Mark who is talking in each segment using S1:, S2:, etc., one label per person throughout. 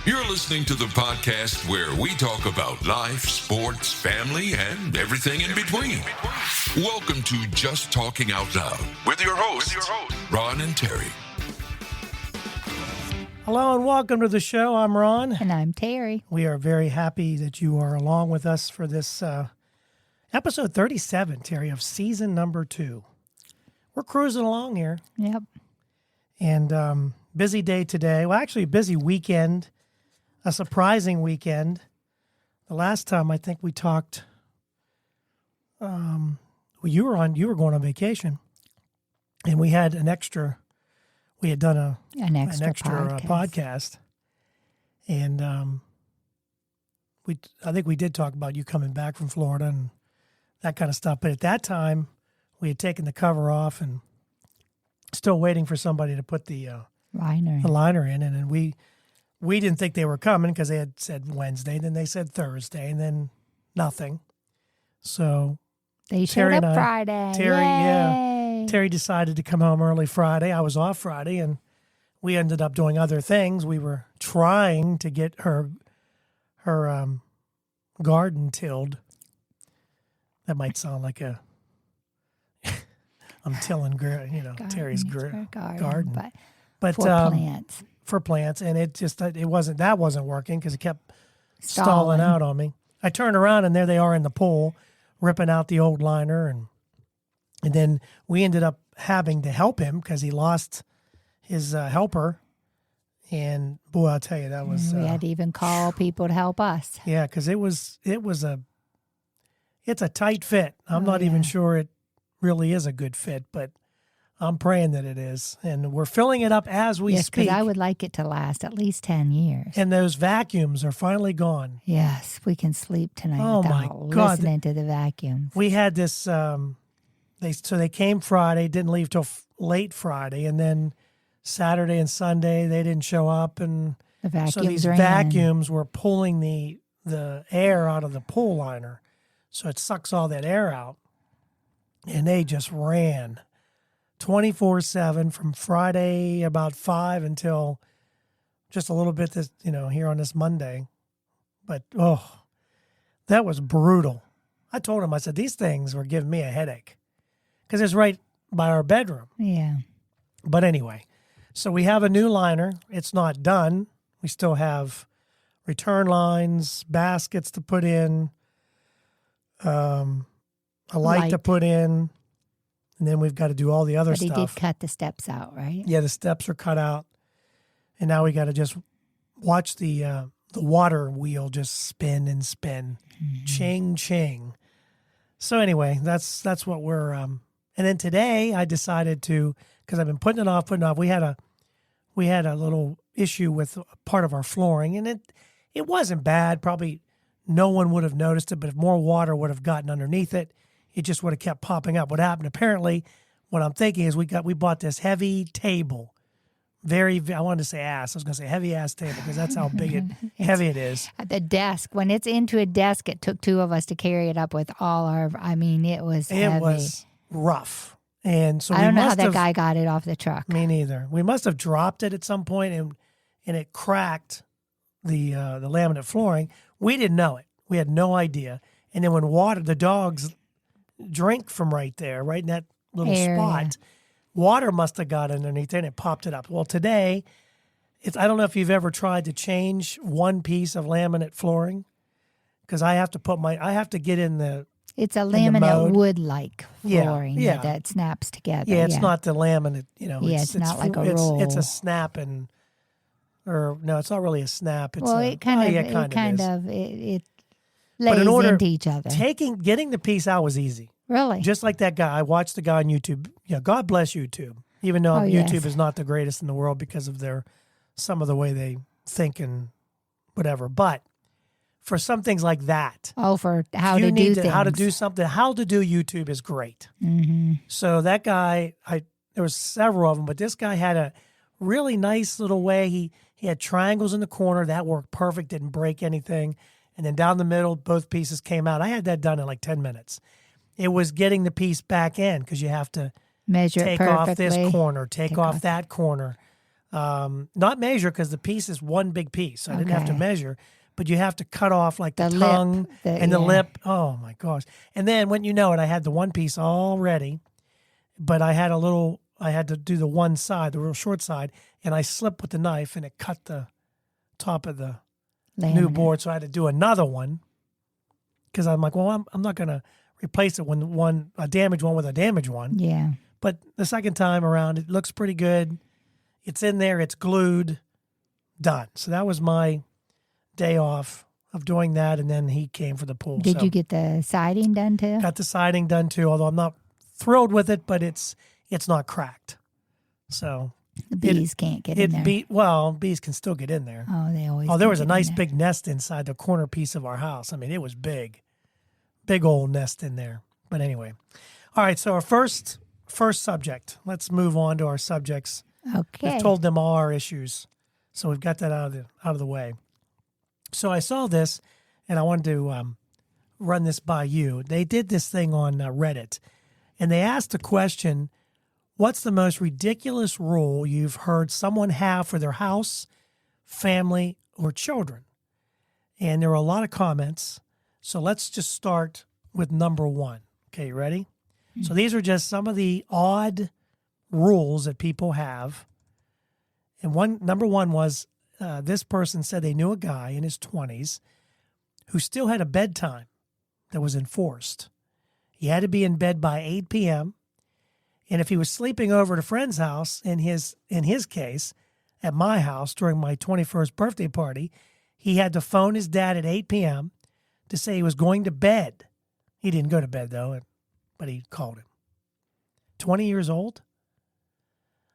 S1: You're listening to the podcast where we talk about life, sports, family, and everything in between. Welcome to Just Talking Out Loud with your hosts, Ron and Terry.
S2: Hello and welcome to the show. I'm Ron.
S3: And I'm Terry.
S2: We are very happy that you are along with us for this episode 37, Terry, of season number 2. We're cruising along here.
S3: Yep.
S2: And busy day today. Well, actually, a busy weekend. A surprising weekend. The last time I think we talked, you were going on vacation, and we had an extra. We had done an extra podcast, and I think we did talk about you coming back from Florida and that kind of stuff. But at that time, we had taken the cover off and still waiting for somebody to put the liner in, and then we didn't think they were coming because they had said Wednesday, then they said Thursday, and then nothing. So
S3: they showed up Friday.
S2: Terry decided to come home early Friday. I was off Friday, and we ended up doing other things. We were trying to get her garden tilled. That might sound like I'm tilling, Terry's garden, but
S3: for plants.
S2: For plants, and it wasn't working because it kept stalling out on me. I turned around and there they are in the pool, ripping out the old liner, and then we ended up having to help him because he lost his helper. And boy, I'll tell you, that was
S3: we had to even call people to help us.
S2: Yeah, because it's a tight fit. I'm not even sure it really is a good fit, but I'm praying that it is. And we're filling it up as we speak.
S3: Yes, because I would like it to last at least 10 years.
S2: And those vacuums are finally gone.
S3: Yes, we can sleep tonight without listening to the vacuums.
S2: We had this, they came Friday, didn't leave till late Friday, and then Saturday and Sunday they didn't show up. And so these vacuums were pulling the air out of the pool liner. So it sucks all that air out. And they just ran 24/7 from Friday about 5 until just a little bit here on this Monday. But, that was brutal. I told him, I said, these things were giving me a headache because it's right by our bedroom.
S3: Yeah.
S2: But anyway, so we have a new liner. It's not done. We still have return lines, baskets to put in, a light to put in. And then we've got to do all the other stuff.
S3: But he did cut the steps out, right?
S2: Yeah, the steps are cut out. And now we got to just watch the water wheel just spin and spin. Mm-hmm. Ching, ching. So anyway, that's what we're... and then today I decided to, because I've been putting it off. We had a little issue with part of our flooring, and it wasn't bad. Probably no one would have noticed it, but if more water would have gotten underneath it, it just would have kept popping up. What happened, apparently, what I'm thinking is we bought this heavy table. I wanted to say ass. I was going to say heavy ass table because that's how big heavy it is.
S3: At the desk. When it's into a desk, it took 2 of us to carry it up with all our, it was heavy. It was
S2: rough. And so
S3: I don't know how that guy got it off the truck.
S2: Me neither. We must have dropped it at some point and it cracked the laminate flooring. We didn't know it. We had no idea. And then when the dogs drink from right there, right in that little spot, water must have got underneath there and it popped it up. Well, today, I don't know if you've ever tried to change one piece of laminate flooring, because I have to get in the...
S3: It's a laminate wood-like flooring that snaps together.
S2: Yeah, it's not the laminate,
S3: it's not like a roll.
S2: It's a snap no, it's not really a snap. It's
S3: it
S2: lays
S3: into each other.
S2: Getting the piece out was easy.
S3: Really?
S2: Just like that guy. I watched the guy on YouTube. God bless YouTube. Even though YouTube is not the greatest in the world because of some of the way they think and whatever. But for some things like that.
S3: For how to do things.
S2: How to do something. How to do YouTube is great.
S3: Mm-hmm.
S2: So that guy, there was several of them, but this guy had a really nice little way. He had triangles in the corner. That worked perfect. Didn't break anything. And then down the middle, both pieces came out. I had that done in like 10 minutes. It was getting the piece back in because you have to
S3: measure
S2: take off this corner, take off that corner. Not measure because the piece is one big piece. So I didn't have to measure, but you have to cut off like the tongue and the lip. Oh my gosh. And then when you know it, I had the one piece all ready, but I had to do the one side, the real short side, and I slipped with the knife and it cut the top of the new board. So I had to do another one because I'm like, well, I'm not going to replace it when a damaged one with a damaged one.
S3: Yeah.
S2: But the second time around, it looks pretty good. It's in there. It's glued. Done. So that was my day off of doing that, and then he came for the pool.
S3: Did you get the siding done too?
S2: Got the siding done too, although I'm not thrilled with it, but it's not cracked. So
S3: the bees can't get in there.
S2: Bees can still get in there.
S3: Oh, they always.
S2: Oh, there was a nice big nest inside the corner piece of our house. I mean, it was big old nest in there. But anyway, all right. So our first subject. Let's move on to our subjects.
S3: Okay.
S2: We've told them all our issues, so we've got that out of the way. So I saw this, and I wanted to run this by you. They did this thing on Reddit, and they asked the question, what's the most ridiculous rule you've heard someone have for their house, family, or children? And there were a lot of comments, so let's just start with number one. Okay, you ready? Mm-hmm. So these are just some of the odd rules that people have. And number one was this person said they knew a guy in his 20s who still had a bedtime that was enforced. He had to be in bed by 8 p.m. And if he was sleeping over at a friend's house, in his case, at my house during my 21st birthday party, he had to phone his dad at 8 p.m. to say he was going to bed. He didn't go to bed, though, but he called him. 20 years old?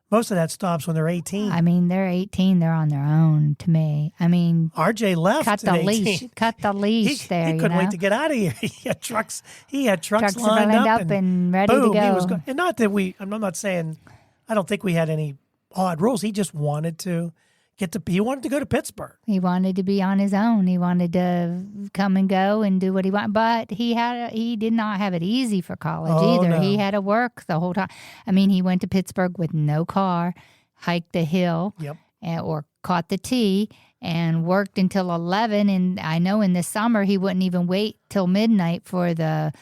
S2: Most of that stops when they're 18.
S3: I mean, they're 18. They're on their own to me. I mean,
S2: RJ left
S3: cut the leash. Cut the leash there.
S2: He couldn't wait to get out of here. He had trucks lined up
S3: and ready
S2: boom,
S3: to go.
S2: He was and not that I'm not saying, I don't think we had any odd rules. He just wanted to he wanted to go to Pittsburgh.
S3: He wanted to be on his own. He wanted to come and go and do what he wanted. But he did not have it easy for college either.
S2: No.
S3: He had to work the whole time. I mean, he went to Pittsburgh with no car, hiked the hill, or caught the T, and worked until 11. And I know in the summer he wouldn't even wait till midnight for the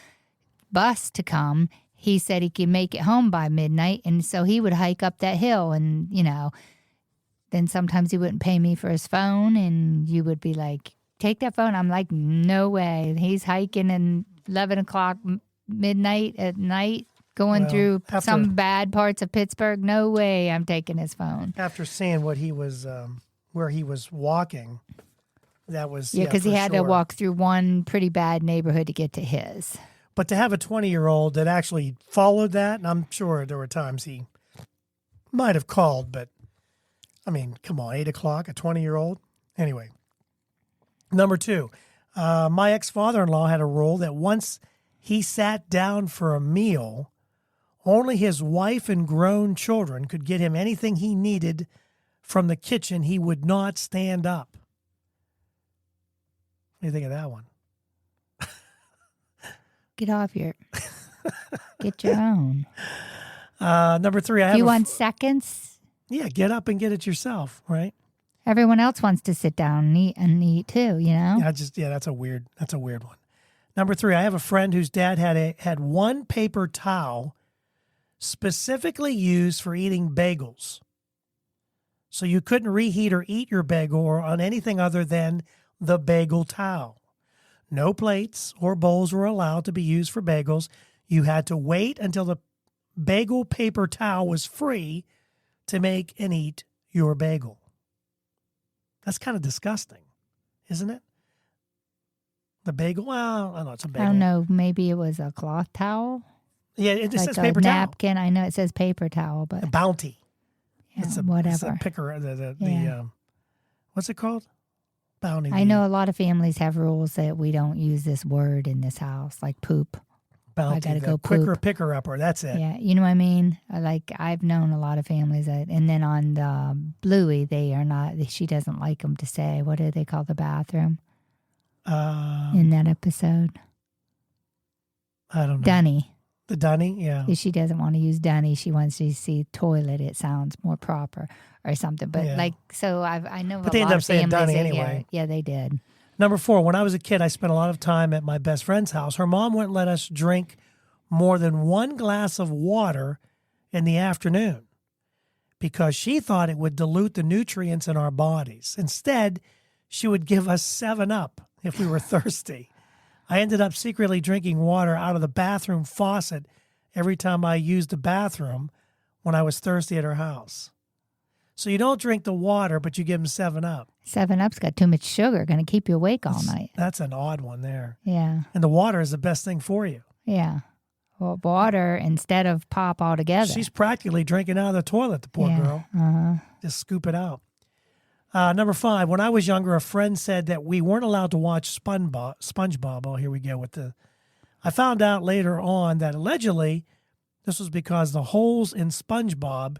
S3: bus to come. He said he could make it home by midnight, and so he would hike up that hill and, then sometimes he wouldn't pay me for his phone, and you would be like, take that phone. I'm like, no way. He's hiking at 11 o'clock midnight at night, going through some bad parts of Pittsburgh. No way I'm taking his phone.
S2: After seeing what he was, where he was walking, that was,
S3: because he had to walk through one pretty bad neighborhood to get to his.
S2: But to have a 20-year-old that actually followed that, and I'm sure there were times he might have called, but I mean, come on, 8 o'clock, a 20-year-old? Anyway, number two, my ex-father-in-law had a rule that once he sat down for a meal, only his wife and grown children could get him anything he needed from the kitchen. He would not stand up. What do you think of that one?
S3: Get your own.
S2: Number three,
S3: if you want seconds?
S2: Yeah, get up and get it yourself, right?
S3: Everyone else wants to sit down and eat too,
S2: Yeah, that's a weird one. Number three, I have a friend whose dad had one paper towel specifically used for eating bagels. So you couldn't reheat or eat your bagel or on anything other than the bagel towel. No plates or bowls were allowed to be used for bagels. You had to wait until the bagel paper towel was free to make and eat your bagel. That's kind of disgusting, isn't it? The bagel? Well, I don't know. It's a bagel.
S3: I don't know. Maybe it was a cloth towel.
S2: Yeah, it just
S3: like
S2: says paper
S3: a
S2: towel.
S3: Napkin. I know it says paper towel, but
S2: a Bounty.
S3: Yeah,
S2: It's
S3: whatever.
S2: a picker. What's it called? Bounty.
S3: I know a lot of families have rules that we don't use this word in this house, like poop.
S2: Bounty,
S3: I gotta go
S2: quicker
S3: poop.
S2: picker upper. That's it.
S3: Yeah, you know what I mean. Like I've known a lot of families that, and then on the Bluey, they are not. She doesn't like them to say what do they call the bathroom in that episode.
S2: I don't know.
S3: Dunny.
S2: The dunny, yeah.
S3: She doesn't want to use dunny. She wants to see toilet. It sounds more proper or something. But so I know
S2: but
S3: a
S2: they
S3: lot
S2: end up
S3: of
S2: saying
S3: families.
S2: dunny anyway.
S3: Yeah, they did.
S2: Number 4, when I was a kid, I spent a lot of time at my best friend's house. Her mom wouldn't let us drink more than 1 glass of water in the afternoon because she thought it would dilute the nutrients in our bodies. Instead, she would give us 7-Up if we were thirsty. I ended up secretly drinking water out of the bathroom faucet every time I used the bathroom when I was thirsty at her house. So you don't drink the water, but you give them 7-Up.
S3: 7-Up's got too much sugar, going to keep you awake all night.
S2: That's an odd one there.
S3: Yeah.
S2: And the water is the best thing for you.
S3: Yeah. Well, water instead of pop altogether.
S2: She's practically drinking out of the toilet, the poor girl.
S3: Uh-huh.
S2: Just scoop it out. Number 5, when I was younger, a friend said that we weren't allowed to watch SpongeBob. Oh, here we go with the... I found out later on that allegedly this was because the holes in SpongeBob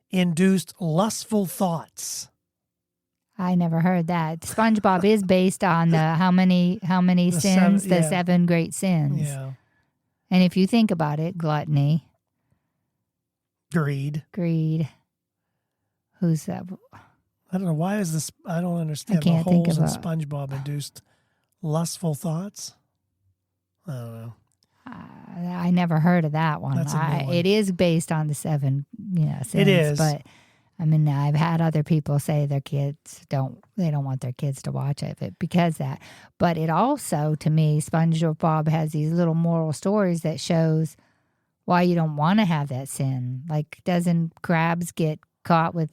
S2: induced lustful thoughts.
S3: I never heard that. SpongeBob is based on the how many sins? The 7 great sins.
S2: Yeah.
S3: And if you think about it, gluttony.
S2: Greed.
S3: Who's that?
S2: I don't know. Why is this? I don't understand.
S3: I can't
S2: the
S3: think
S2: holes
S3: of
S2: in
S3: a-
S2: SpongeBob induced lustful thoughts? I don't know.
S3: I never heard of that one.
S2: That's a new one.
S3: It is based on the 7, sins.
S2: It is.
S3: But I mean, I've had other people say their kids don't want their kids to watch it because that. But it also, to me, SpongeBob has these little moral stories that shows why you don't want to have that sin. Like, doesn't Krabs get caught with,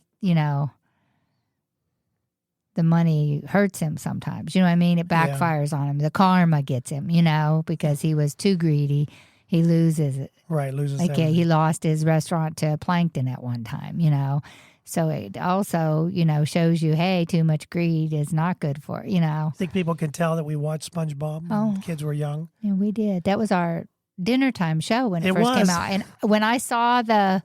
S3: the money hurts him sometimes. You know what I mean? It backfires on him. The karma gets him, because he was too greedy. He loses it.
S2: Right, loses
S3: Like,
S2: everything.
S3: he lost his restaurant to Plankton at one time, So it also, shows you, hey, too much greed is not good for,
S2: Think people can tell that we watched SpongeBob when the kids were young?
S3: And we did. That was our dinner time show when it
S2: It
S3: first
S2: was.
S3: came out. And when I saw the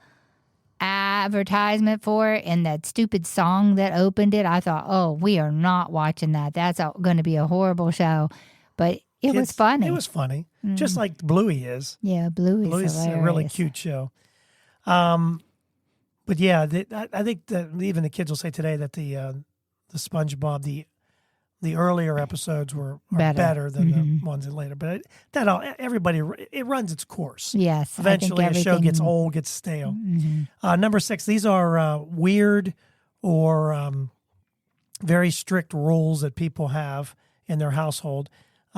S3: advertisement for it and that stupid song that opened it, I thought, oh, we are not watching that. That's going to be a horrible show. But it was funny.
S2: It was funny, just like Bluey is.
S3: Yeah, Bluey's
S2: Bluey's
S3: hilarious.
S2: a really cute show. But yeah, I think that even the kids will say today that the SpongeBob, the earlier episodes are better than the ones that later. But it runs its course.
S3: Yes.
S2: Eventually, a show gets old, gets stale. Number 6, these are weird or very strict rules that people have in their household.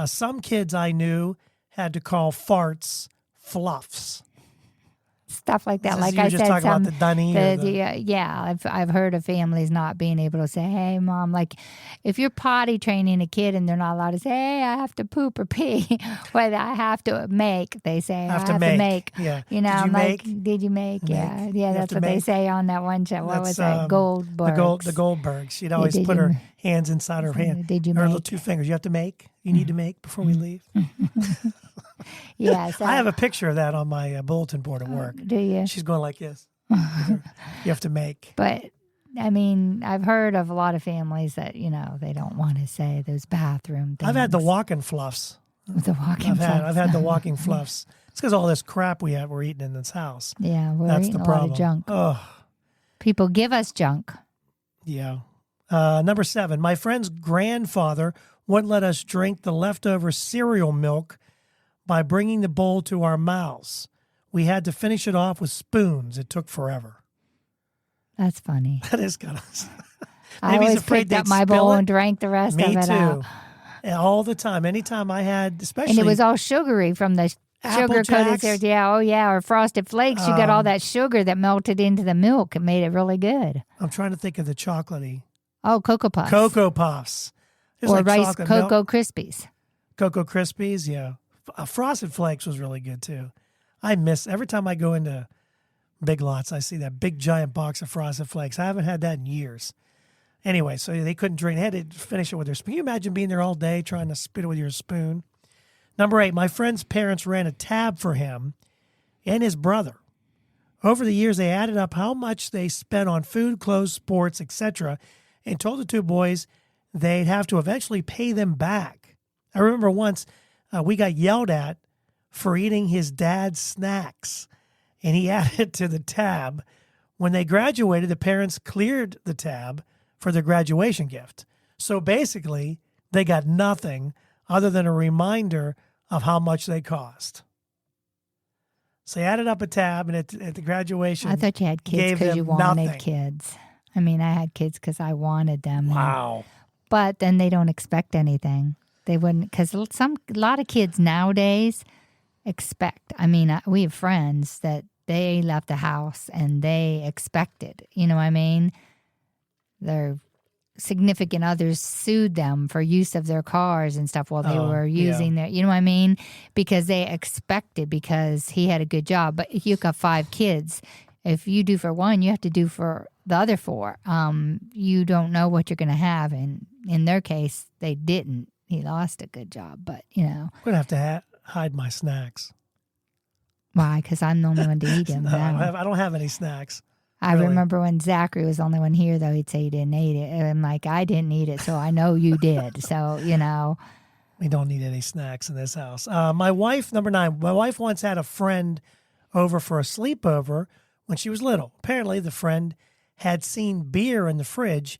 S2: Some kids I knew had to call farts fluffs.
S3: Stuff like that. Like
S2: you were
S3: I
S2: just
S3: said,
S2: talking about the dunny.
S3: I've heard of families not being able to say, "Hey, mom," like if you're potty training a kid and they're not allowed to say, "Hey, I have to poop or pee," what I have to make, they say, "I have to make."
S2: Yeah.
S3: Did you make? Yeah. That's what they say on that one show. What was that? Goldbergs.
S2: The Goldbergs. She'd always put her hands inside her hand.
S3: Did you
S2: her
S3: make?
S2: little 2 fingers. You have to make. You need to make before we leave.
S3: Yes.
S2: I have a picture of that on my bulletin board at work.
S3: Do you?
S2: She's going like this. You have to make.
S3: But I mean, I've heard of a lot of families that, they don't want to say those bathroom things.
S2: I've had the walking fluffs.
S3: I've
S2: had the walking fluffs. It's because all this crap we're eating in this house.
S3: Yeah,
S2: That's
S3: eating
S2: the
S3: a
S2: problem.
S3: lot of junk.
S2: Oh,
S3: People give us junk.
S2: yeah. Number 7, my friend's grandfather wouldn't let us drink the leftover cereal milk by bringing the bowl to our mouths. We had to finish it off with spoons. It took forever.
S3: That's funny.
S2: That is kind of...
S3: I always picked up my bowl and drank the rest of it out.
S2: Me too. All the time. Anytime I had, especially...
S3: And it was all sugary from the sugar coated cereal. Yeah, or Frosted Flakes. You got all that sugar that melted into the milk. It made it really good.
S2: I'm trying to think of the chocolatey.
S3: Oh, Cocoa Puffs.
S2: Cocoa Puffs. It's
S3: or
S2: like
S3: Rice
S2: chocolate
S3: Cocoa
S2: milk.
S3: Krispies.
S2: Cocoa Krispies, yeah. Frosted Flakes was really good too. I miss every time I go into Big Lots, I see that big giant box of Frosted Flakes. I haven't had that in years. Anyway, so they couldn't drink. They had to finish it with their spoon. Can you imagine being there all day trying to spit it with your spoon? Number 8, my friend's parents ran a tab for him and his brother. Over the years, they added up how much they spent on food, clothes, sports, etc., and told the 2 boys they'd have to eventually pay them back. I remember once we got yelled at for eating his dad's snacks, and he added it to the tab. When they graduated, the parents cleared the tab for their graduation gift. So basically, they got nothing other than a reminder of how much they cost. So they added up a tab, and at the graduation,
S3: I thought you had kids because you wanted kids. I mean, I had kids because I wanted them.
S2: Wow.
S3: But then they don't expect anything. They wouldn't, because a lot of kids nowadays expect. I mean, we have friends that they left the house and they expected. You know what I mean? Their significant others sued them for use of their cars and stuff while they were using their, you know what I mean? Because they expected, because he had a good job. But if you got 5 kids, if you do for one, you have to do for the other 4. You don't know what you're going to have. And in their case, they didn't. He lost a good job, but, you know.
S2: I'm going to have to hide my snacks.
S3: Why? Because I'm the only one to eat them.
S2: No, I don't have any snacks.
S3: I remember when Zachary was the only one here, though, he'd say he didn't eat it. And I'm like, I didn't eat it, so I know you did. So, you know.
S2: We don't need any snacks in this house. My wife, number 9, my wife once had a friend over for a sleepover when she was little. Apparently, the friend had seen beer in the fridge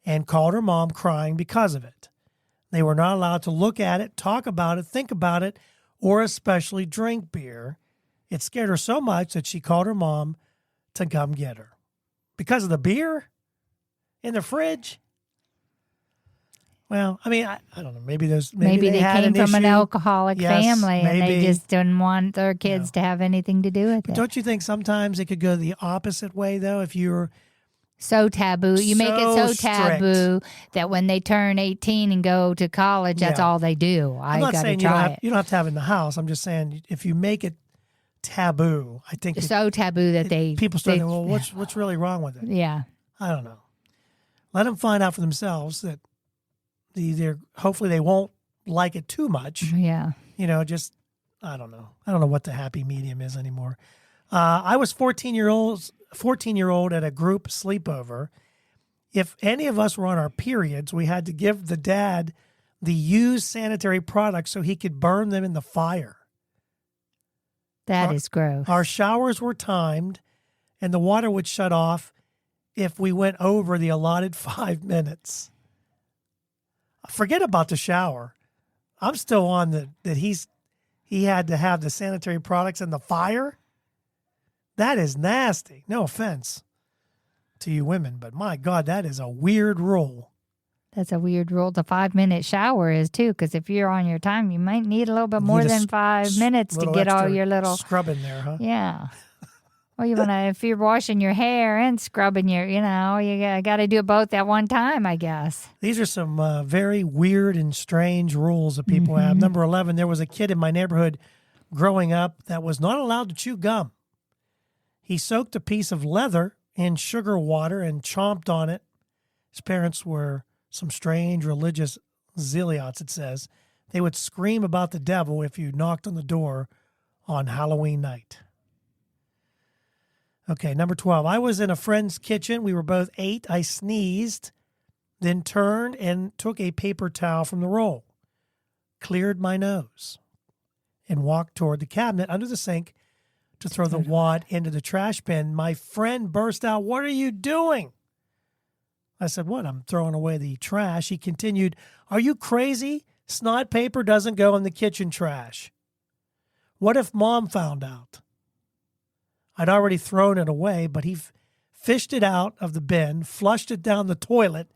S2: and called her mom crying because of it. They were not allowed to look at it, talk about it, think about it, or especially drink beer. It scared her so much that she called her mom to come get her. Because of the beer in the fridge? Well, I mean, I don't know. Maybe they
S3: came from an alcoholic family and they just didn't want their kids to have anything to do with it.
S2: Don't you think sometimes it could go the opposite way, though, if you're
S3: so taboo? You make it so taboo that when they turn 18 and go to college, that's all they do.
S2: I'm not saying you don't have to have it in the house. I'm just saying if you make it taboo, I think
S3: so taboo that
S2: people start thinking, well, what's really wrong with it?
S3: Yeah.
S2: I don't know. Let them find out for themselves that hopefully they won't like it too much.
S3: Yeah.
S2: You know, just, I don't know. I don't know what the happy medium is anymore. I was 14-year-old at a group sleepover. If any of us were on our periods, we had to give the dad the used sanitary products so he could burn them in the fire.
S3: That is gross.
S2: Our showers were timed, and the water would shut off if we went over the allotted 5 minutes. Forget about the shower. I'm still on that he had to have the sanitary products in the fire. That is nasty. No offense to you women, but my God, that is a weird rule.
S3: That's a weird rule. The 5-minute shower is too, because if you're on your time, you might need a little bit more than 5 minutes to get all your little
S2: scrub in there, huh?
S3: Yeah. Well, if you're washing your hair and scrubbing you got to do both at one time, I guess.
S2: These are some very weird and strange rules that people have. Number 11, there was a kid in my neighborhood growing up that was not allowed to chew gum. He soaked a piece of leather in sugar water and chomped on it. His parents were some strange religious zealots, it says. They would scream about the devil if you knocked on the door on Halloween night. Okay, number 12. I was in a friend's kitchen. We were both 8. I sneezed, then turned and took a paper towel from the roll, cleared my nose, and walked toward the cabinet under the sink to throw the wad into the trash bin. My friend burst out, "What are you doing?" I said, "What? I'm throwing away the trash." He continued, "Are you crazy? Snot paper doesn't go in the kitchen trash. What if Mom found out?" I'd already thrown it away, but he fished it out of the bin, flushed it down the toilet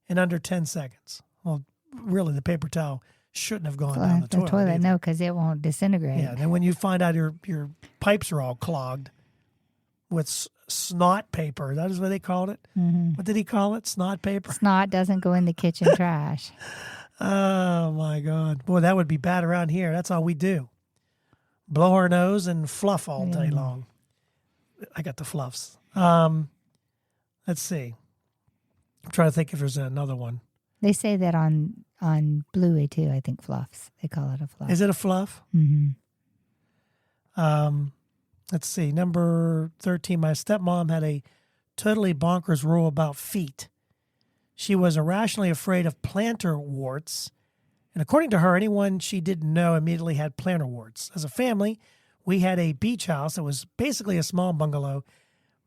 S2: in under 10 seconds. Well, really, the paper towel shouldn't have gone down the toilet.
S3: No, because it won't disintegrate.
S2: Yeah, and then when you find out your pipes are all clogged with snot paper, that is what they called it. Mm-hmm. What did he call it? Snot paper?
S3: Snot doesn't go in the kitchen trash.
S2: Oh, my God. Boy, that would be bad around here. That's all we do. Blow our nose and fluff all day long. I got the fluffs. Let's see. I'm trying to think if there's another one.
S3: They say that on Bluey, too, I think fluffs. They call it a fluff.
S2: Is it a fluff?
S3: Mm-hmm.
S2: Let's see. Number 13, my stepmom had a totally bonkers rule about feet. She was irrationally afraid of plantar warts And according to her, anyone she didn't know immediately had plantar warts. As a family, we had a beach house that was basically a small bungalow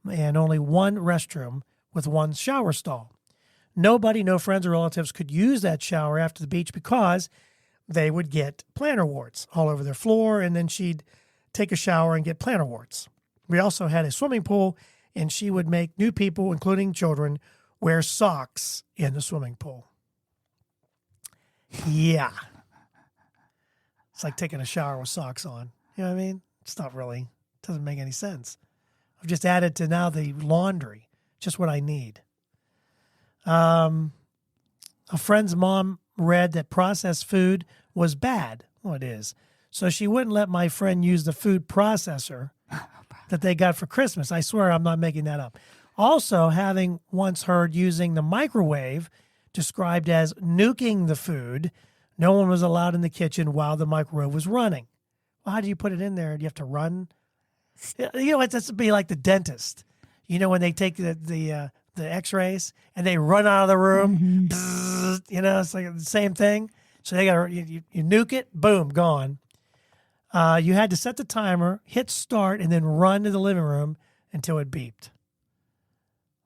S2: and only one restroom with one shower stall. Nobody, no friends or relatives could use that shower after the beach because they would get plantar warts all over their floor, and then she'd take a shower and get plantar warts. We also had a swimming pool, and she would make new people, including children, wear socks in the swimming pool. Yeah. It's like taking a shower with socks on. You know what I mean? It's not really, it doesn't make any sense. I've just added to now the laundry, just what I need. A friend's mom read that processed food was bad. Well, it is. So she wouldn't let my friend use the food processor that they got for Christmas. I swear I'm not making that up. Also, having once heard using the microwave described as nuking the food, no one was allowed in the kitchen while the microwave was running. Well, how do you put it in there? Do you have to run? You know, it's to be like the dentist. You know, when they take the X-rays and they run out of the room, bzzz, you know, it's like the same thing. So they got you nuke it, boom, gone. You had to set the timer, hit start, and then run to the living room until it beeped.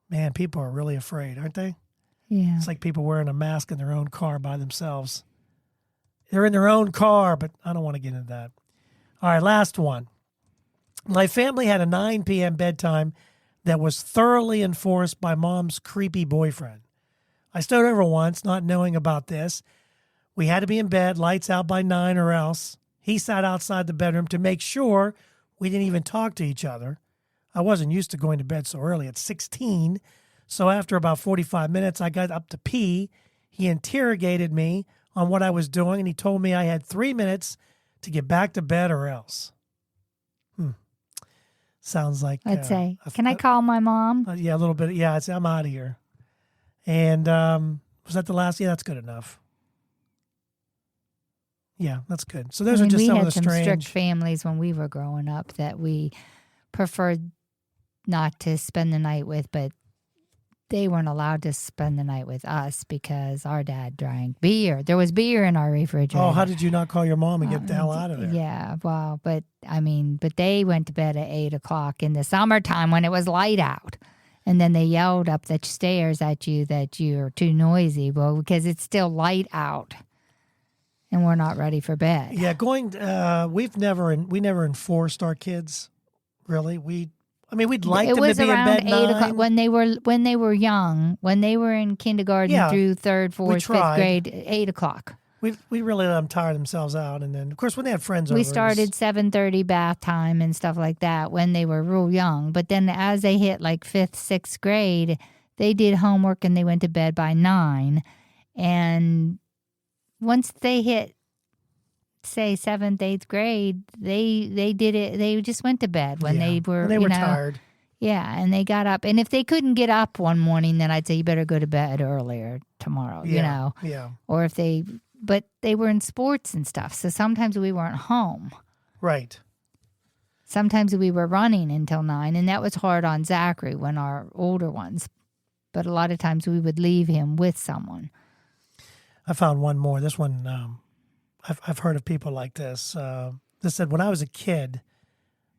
S2: Man, people are really afraid, aren't they?
S3: Yeah.
S2: It's like people wearing a mask in their own car by themselves. They're in their own car, but I don't want to get into that. All right, last one. My family had a 9 p.m. bedtime that was thoroughly enforced by Mom's creepy boyfriend. I stowed over once, not knowing about this. We had to be in bed, lights out by 9 or else. He sat outside the bedroom to make sure we didn't even talk to each other. I wasn't used to going to bed so early at 16, so after about 45 minutes, I got up to pee. He interrogated me on what I was doing, and he told me I had 3 minutes to get back to bed or else. Sounds like...
S3: Let's say, can I call my mom?
S2: Yeah, a little bit. Yeah, I'm out of here. And was that the last? Yeah, that's good enough. Yeah, that's good. So those are just some of the strange...
S3: We had some strict families when we were growing up that we preferred not to spend the night with, but they weren't allowed to spend the night with us because our dad drank beer. There was beer in our refrigerator.
S2: Oh, how did you not call your mom and get the hell out of there?
S3: Yeah, well, but they went to bed at 8 o'clock in the summertime when it was light out. And then they yelled up the stairs at you that you're too noisy. Well, because it's still light out and we're not ready for bed.
S2: Yeah, we never enforced our kids, really. We'd like them to be in bed 9. It was around
S3: 8 o'clock when they were young, when they were in kindergarten through 3rd, 4th, 5th grade, 8 o'clock.
S2: We really let them tire themselves out, and then of course when they had friends over,
S3: we started 7:30 bath time and stuff like that when they were real young. But then as they hit like 5th, 6th grade, they did homework and they went to bed by 9. And once they hit, say 7th, 8th grade, they did it. They just went to bed when they were
S2: tired.
S3: Yeah, and they got up. And if they couldn't get up one morning, then I'd say you better go to bed earlier tomorrow.
S2: Yeah,
S3: you know.
S2: Yeah.
S3: Or but they were in sports and stuff, so sometimes we weren't home.
S2: Right.
S3: Sometimes we were running until 9, and that was hard on Zachary when our older ones. But a lot of times we would leave him with someone.
S2: I found one more. This one. I've heard of people like this. This said, when I was a kid,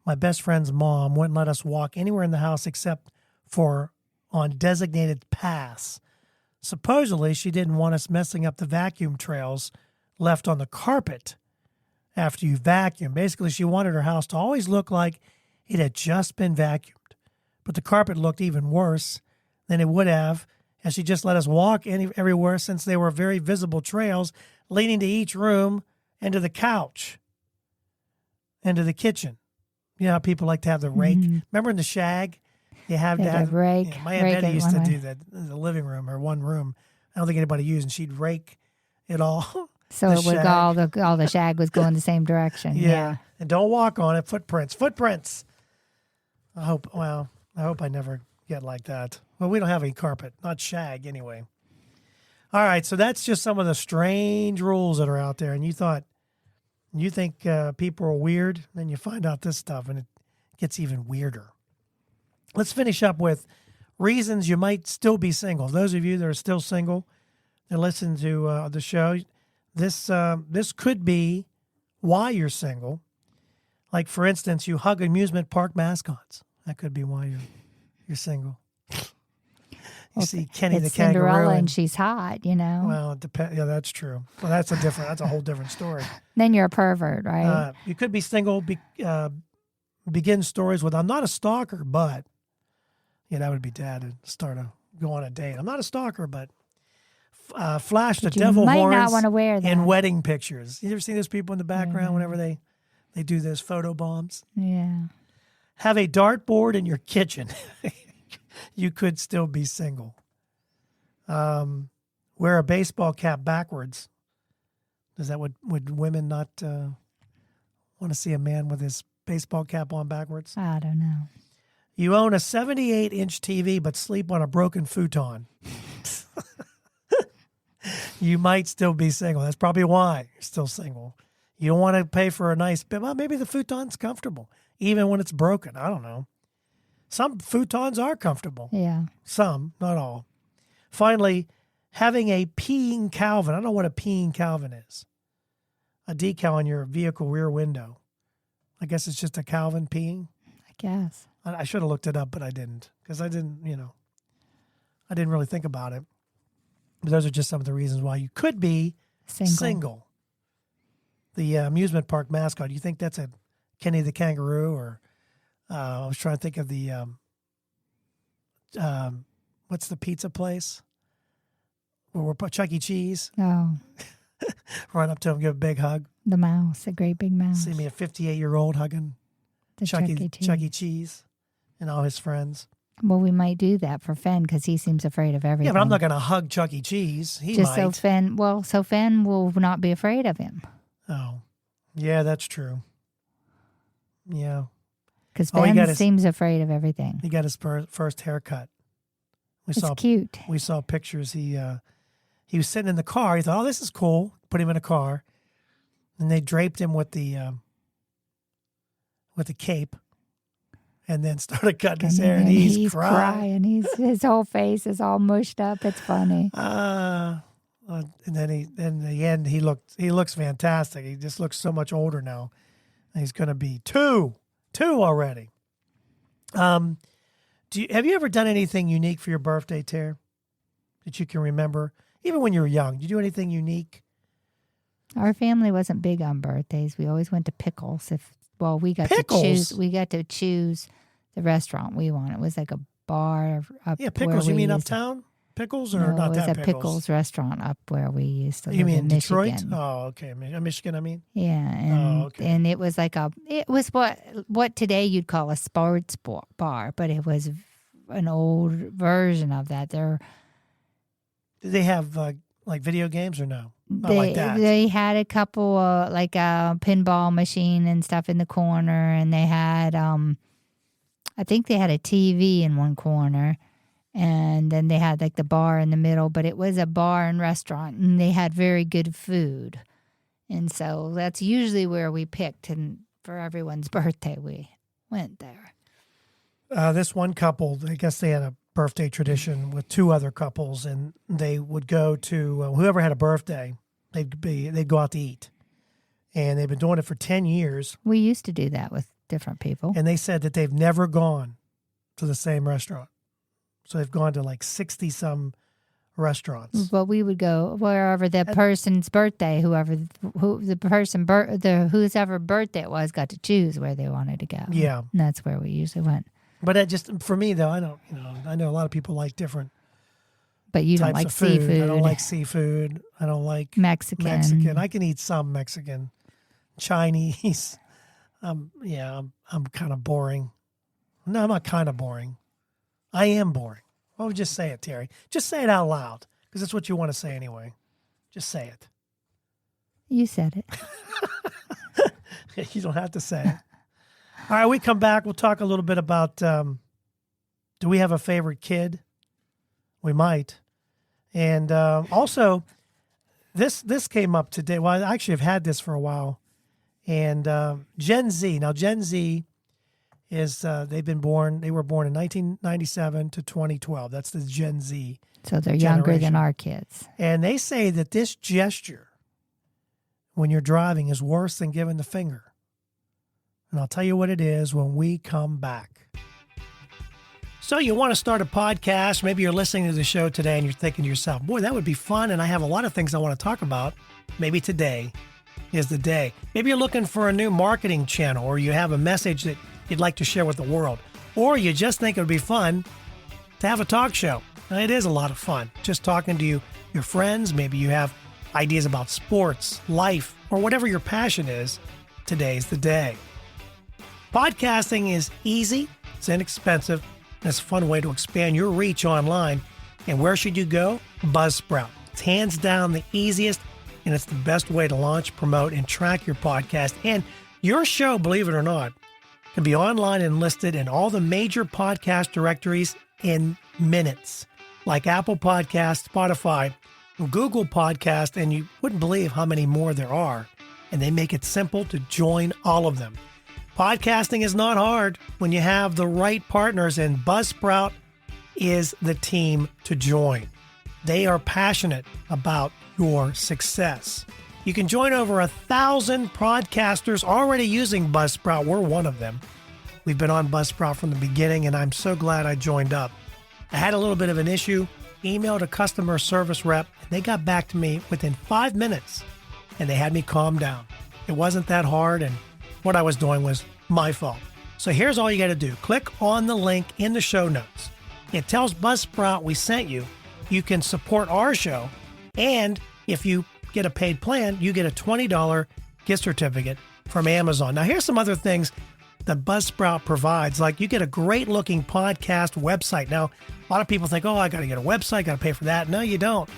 S2: my best friend's mom wouldn't let us walk anywhere in the house except for on designated paths. Supposedly, she didn't want us messing up the vacuum trails left on the carpet after you vacuum. Basically, she wanted her house to always look like it had just been vacuumed. But the carpet looked even worse than it would have, and she just let us walk everywhere since they were very visible trails leading to each room and to the couch and to the kitchen. You know how people like to have the rake? Mm-hmm. Remember in The Shag? You have that
S3: rake.
S2: Yeah, my Aunt Betty used to do that in the living room or one room. I don't think anybody used, and she'd rake it all.
S3: So it would go, all the shag was going the same direction. Yeah.
S2: And don't walk on it. Footprints. I hope I never get like that. Well, we don't have any carpet, not shag anyway. All right, so that's just some of the strange rules that are out there. And you think people are weird, then you find out this stuff, and it gets even weirder. Let's finish up with reasons you might still be single. Those of you that are still single that listen to the show, this could be why you're single. Like, for instance, you hug amusement park mascots. That could be why you're single. You see Kenny the kangaroo.
S3: Cinderella and she's hot,
S2: Well, it depends. Yeah, that's true. Well, that's a whole different story.
S3: Then you're a pervert, right?
S2: You could be single. Begin stories with, "I'm not a stalker, but," that would be dad to go on a date. "I'm not a stalker, but," flash the devil horns
S3: not want to wear that
S2: in wedding pictures. You ever see those people in the background whenever they do those photo bombs?
S3: Yeah.
S2: Have a dartboard in your kitchen. You could still be single. Wear a baseball cap backwards. Would women not want to see a man with his baseball cap on backwards?
S3: I don't know.
S2: You own a 78-inch TV but sleep on a broken futon. You might still be single. That's probably why you're still single. You don't want to pay for a nice bed. Well, maybe the futon's comfortable, even when it's broken. I don't know. Some futons are comfortable.
S3: Yeah.
S2: Some, not all. Finally, having a peeing Calvin. I don't know what a peeing Calvin is. A decal on your vehicle rear window. I guess it's just a Calvin peeing.
S3: I guess.
S2: I should have looked it up, but I didn't. Because I didn't really think about it. But those are just some of the reasons why you could be single. The amusement park mascot, you think that's a Kenny the kangaroo? Or I was trying to think of the, what's the pizza place? Where we're Chuck E. Cheese.
S3: Oh.
S2: Run up to him, give a big hug.
S3: The mouse, a great big mouse.
S2: See me, a 58-year-old hugging Chuck E. Cheese and all his friends.
S3: Well, we might do that for Fenn because he seems afraid of everything.
S2: Yeah, but I'm not going to hug Chuck E. Cheese. He might.
S3: So Fenn will not be afraid of him.
S2: Oh, yeah, that's true. Yeah.
S3: Because Fenn seems afraid of everything.
S2: He got his first haircut.
S3: It's cute.
S2: We saw pictures. He was sitting in the car. He thought, "Oh, this is cool." Put him in a car, and they draped him with the cape, and then started cutting his hair. And he's crying.
S3: His whole face is all mushed up. It's funny.
S2: And then in the end, he looks fantastic. He just looks so much older now. And he's going to be two already. Have you ever done anything unique for your birthday, Tara, that you can remember? Even when you were young, did you do anything unique?
S3: Our family wasn't big on birthdays. We always went to Pickles. We got to choose the restaurant we wanted. It was like a bar up.
S2: Yeah, Pickles. You mean uptown Pickles or not that Pickles?
S3: It was a Pickles restaurant up where we used to live.
S2: You mean
S3: in
S2: Detroit?
S3: Michigan.
S2: Oh, okay. Michigan, I mean.
S3: Yeah, and it was what today you'd call a sports bar, but it was an old version of that.
S2: Did they have like video games or no? Not like that.
S3: They had a couple like a pinball machine and stuff in the corner, and they had I think they had a TV in one corner, and then they had like the bar in the middle. But it was a bar and restaurant, and they had very good food, and so that's usually where we picked. And for everyone's birthday, we went there.
S2: This one couple, I guess they had a birthday tradition with two other couples, and they would go to whoever had a birthday. They'd go out to eat, and they've been doing it for 10 years.
S3: We used to do that with different people,
S2: and they said that they've never gone to the same restaurant, so they've gone to like 60 some restaurants.
S3: But we would go wherever the person's birthday, whoever birthday it was, got to choose where they wanted to go.
S2: Yeah,
S3: and that's where we usually went.
S2: But for me though, I know a lot of people like different.
S3: But you don't like seafood.
S2: I don't like seafood. I don't like
S3: Mexican.
S2: I can eat some Mexican, Chinese. I'm kind of boring. No, I'm not kind of boring. I am boring. Why would you just say it, Terry? Just say it out loud because it's what you want to say anyway. Just say it.
S3: You said
S2: it. You don't have to say it. All right, we come back. We'll talk a little bit about do we have a favorite kid? We might. And also, this came up today. Well, I actually have had this for a while. And Gen Z. Now, Gen Z is they were born in 1997 to 2012. That's the Gen Z.
S3: So they're
S2: generation.
S3: younger than our kids.
S2: And they say that this gesture when you're driving is worse than giving the finger. And I'll tell you what it is when we come back. So you want to start a podcast. Maybe you're listening to the show today and you're thinking to yourself, boy, that would be fun. And I have a lot of things I want to talk about. Maybe today is the day. Maybe you're looking for a new marketing channel, or you have a message that you'd like to share with the world, or you just think it would be fun to have a talk show. Now, it is a lot of fun just talking to your friends. Maybe you have ideas about sports, life, or whatever your passion is. Today's the day. Podcasting is easy, it's inexpensive, and it's a fun way to expand your reach online. And where should you go? Buzzsprout. It's hands down the easiest, and it's the best way to launch, promote, and track your podcast. And your show, believe it or not, can be online and listed in all the major podcast directories in minutes, like Apple Podcasts, Spotify, Google Podcast, and you wouldn't believe how many more there are. And they make it simple to join all of them. Podcasting is not hard when you have the right partners, and Buzzsprout is the team to join. They are passionate about your success. You can join over 1,000 podcasters already using Buzzsprout. We're one of them. We've been on Buzzsprout from the beginning, and I'm so glad I joined up. I had a little bit of an issue, emailed a customer service rep, and they got back to me within 5 minutes, and they had me calm down. It wasn't that hard, and what I was doing was my fault. So here's all you got to do. Click on the link in the show notes. It tells Buzzsprout we sent you. You can support our show, and if you get a paid plan, you get a $20 gift certificate from Amazon. Now, here's some other things that Buzzsprout provides. Like, you get a great looking podcast website. Now, a lot of people think, oh, I got to get a website, got to pay for that. No, you don't.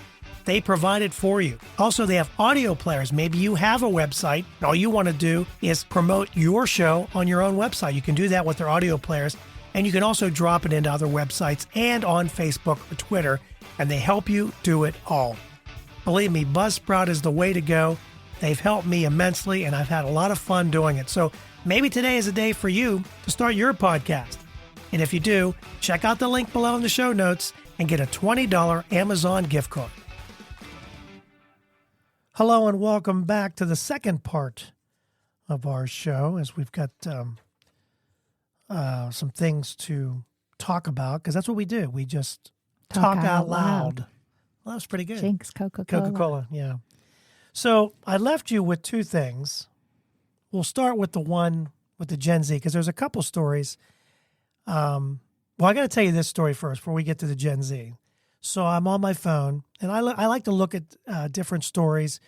S2: They provide it for you. Also, they have audio players. Maybe you have a website. All you want to do is promote your show on your own website. You can do that with their audio players. And you can also drop it into other websites and on Facebook or Twitter. And they help you do it all. Believe me, Buzzsprout is the way to go. They've helped me immensely, and I've had a lot of fun doing it. So maybe today is a day for you to start your podcast. And if you do, check out the link below in the show notes and get a $20 Amazon gift card. Hello and welcome back to the second part of our show, as we've got some things to talk about, because that's what we do. We just talk out loud. Well, that was pretty good.
S3: Jinx Coca-Cola.
S2: Coca-Cola, yeah. So I left you with two things. We'll start with the one with the Gen Z, because there's a couple stories. Well, I got to tell you this story first before we get to the Gen Z. So I'm on my phone, and I like to look at different stories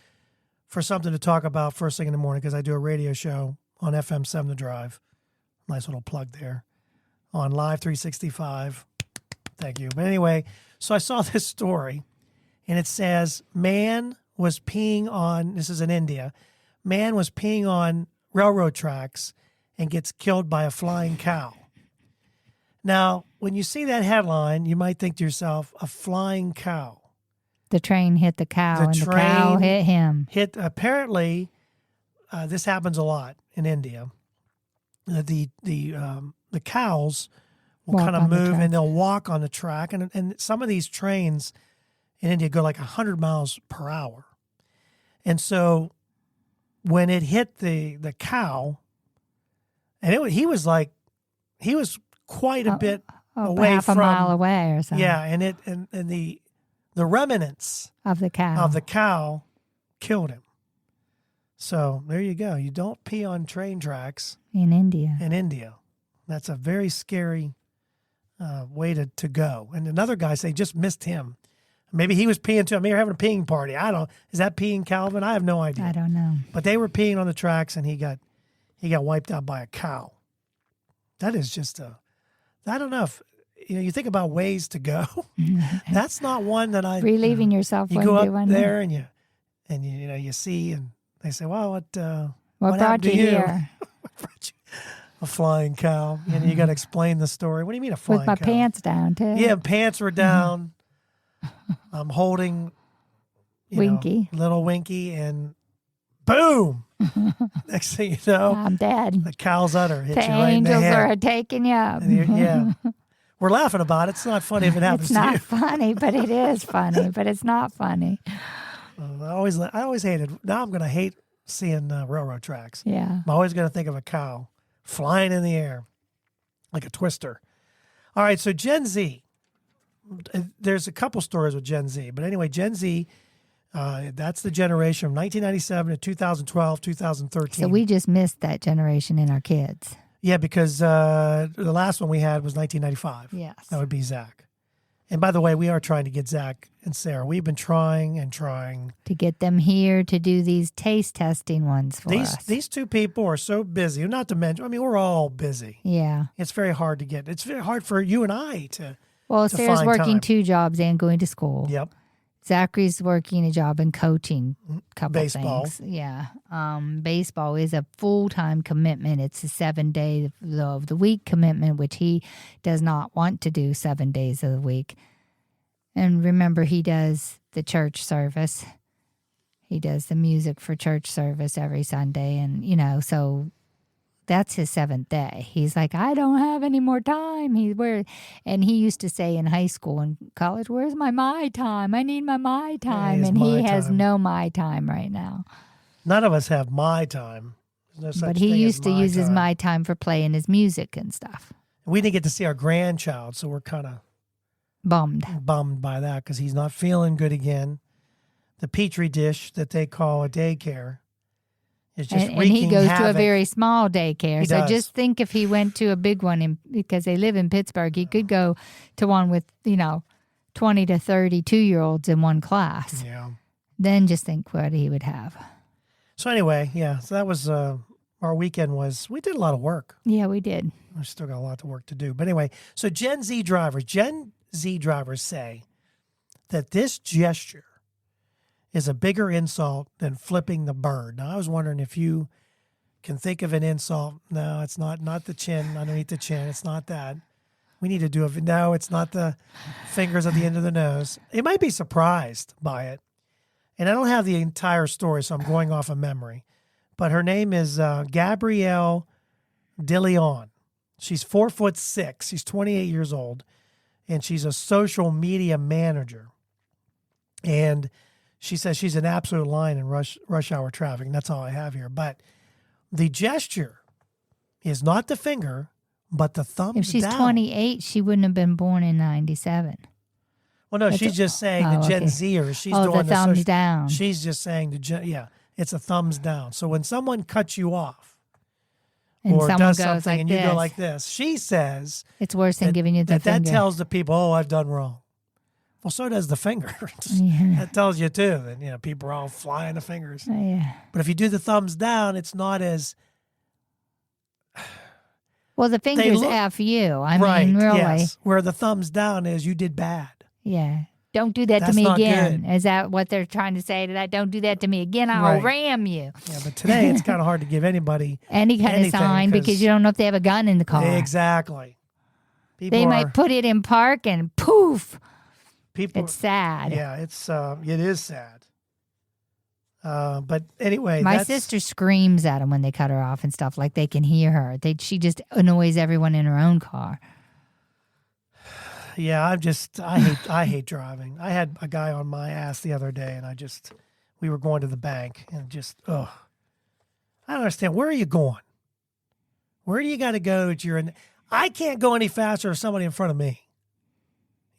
S2: for something to talk about first thing in the morning, because I do a radio show on FM 7 The Drive. Nice little plug there. On Live 365. Thank you. But anyway, so I saw this story, and it says, man was peeing on, this is in India, man was peeing on railroad tracks and gets killed by a flying cow. Now, when you see that headline, you might think to yourself, a flying cow.
S3: The train hit the cow, and the cow hit him.
S2: Apparently, this happens a lot in India. The cows will kind of move and they'll walk on the track. And some of these trains in India go like 100 miles per hour. And so when it hit the cow, and he was quite a bit away
S3: half
S2: from
S3: a mile away or something.
S2: Yeah, and the remnants
S3: of the cow
S2: killed him. So there you go. You don't pee on train tracks
S3: in India.
S2: That's a very scary way to go. And another guy say just missed him. Maybe he was peeing too. Maybe they're having a peeing party. I don't. Is that peeing Calvin? I have no idea.
S3: I don't know.
S2: But they were peeing on the tracks, and he got wiped out by a cow. That is just I don't know if you think about ways to go. That's not one that I
S3: relieving yourself.
S2: You go up there and you see, and they say, "Well, what
S3: brought you here?"
S2: What brought you? A flying cow. And you got to explain the story. What do you mean a flying cow?
S3: With my pants down too.
S2: Yeah, pants were down. I'm holding little Winky, and boom. Next thing you know,
S3: I'm dead.
S2: The cow's udder hit
S3: the
S2: you right in the head.
S3: The angels are taking you up.
S2: Yeah. We're laughing about it. It's not funny if it happens to you.
S3: It's not funny, but it is funny. But it's not funny.
S2: I always hated. Now I'm going to hate seeing railroad tracks.
S3: Yeah.
S2: I'm always going to think of a cow flying in the air like a twister. All right, so Gen Z. There's a couple stories with Gen Z. But anyway, Gen Z, that's the generation from 1997 to 2012, 2013.
S3: So we just missed that generation in our kids.
S2: Yeah, because the last one we had was 1995.
S3: Yes.
S2: That would be Zach. And by the way, we are trying to get Zach and Sarah. We've been trying and trying
S3: to get them here to do these taste testing ones for us.
S2: These two people are so busy. Not to mention, I mean, we're all busy.
S3: Yeah.
S2: It's very hard to get. It's very hard for you and I to.
S3: Well,
S2: to
S3: Sarah's
S2: find
S3: working
S2: time.
S3: 2 jobs and going to school.
S2: Yep.
S3: Zachary's working a job and coaching a couple
S2: Baseball.
S3: things. Yeah. Baseball is a full-time commitment. It's a 7-day of the week commitment, which he does not want to do 7 days of the week. And remember, he does the church service. He does the music for church service every Sunday. And, so that's his 7th day. He's like, I don't have any more time. And he used to say in high school and college, where's my time? I need my time. And he has no my time right now.
S2: None of us have my time. No such
S3: but he
S2: thing
S3: used
S2: as
S3: to use his
S2: time.
S3: my time for playing his music and stuff.
S2: We didn't get to see our grandchild, so we're kind of
S3: Bummed
S2: by that because he's not feeling good again. The petri dish that they call a daycare is just
S3: and he goes
S2: havoc.
S3: to a very small daycare.
S2: He
S3: So
S2: does.
S3: just think if he went to a big one because they live in Pittsburgh, he could go to one with, 20 to 32-year-olds in one class.
S2: Yeah.
S3: Then just think what he would have.
S2: So anyway, yeah. So that was our weekend. We did a lot of work.
S3: Yeah, we did.
S2: We still got a lot of work to do. But anyway, so Gen Z drivers say that this gesture is a bigger insult than flipping the bird. Now, I was wondering if you can think of an insult. No, it's not the chin, underneath the chin. It's not that. We need to do it. No, it's not the fingers at the end of the nose. It might be surprised by it. And I don't have the entire story, so I'm going off of memory. But her name is Gabrielle DeLeon. She's 4'6". She's 28 years old. And she's a social media manager. And she says she's an absolute lion in rush hour traffic. And that's all I have here. But the gesture is not the finger, but the thumbs down.
S3: If she's 28, she wouldn't have been born in 97.
S2: Well, no, she's just saying the Gen
S3: okay.
S2: Zers. She's
S3: Oh,
S2: doing
S3: the thumbs down.
S2: She's just saying it's a thumbs down. So when someone cuts you off
S3: And
S2: or
S3: someone
S2: does
S3: goes
S2: something
S3: like
S2: and you
S3: this.
S2: go like this, she says
S3: It's worse than giving you the
S2: that
S3: finger.
S2: tells the people, oh, I've done wrong. Well, so does the finger.
S3: Yeah.
S2: That tells you too that people are all flying the fingers.
S3: Yeah.
S2: But if you do the thumbs down, it's not as
S3: Well, the finger's F you. I mean, really.
S2: Yes. Where the thumbs down is you did bad.
S3: Yeah. Don't do that
S2: That's
S3: to me
S2: not
S3: again.
S2: good.
S3: Is that what they're trying to say to that? Don't do that to me again. I'll
S2: Right.
S3: ram you.
S2: Yeah, but today it's kind of hard to give anybody
S3: Any kind
S2: anything
S3: of sign because you don't know if they have a gun in the car.
S2: Exactly.
S3: They might put it in park and poof.
S2: People.
S3: It's sad.
S2: Yeah, it is sad. But anyway,
S3: My sister screams at them when they cut her off and stuff, like they can hear her. She just annoys everyone in her own car.
S2: Yeah, I hate driving. I had a guy on my ass the other day, and we were going to the bank, and I don't understand. Where are you going? Where do you got to go that you're in? I can't go any faster if somebody in front of me.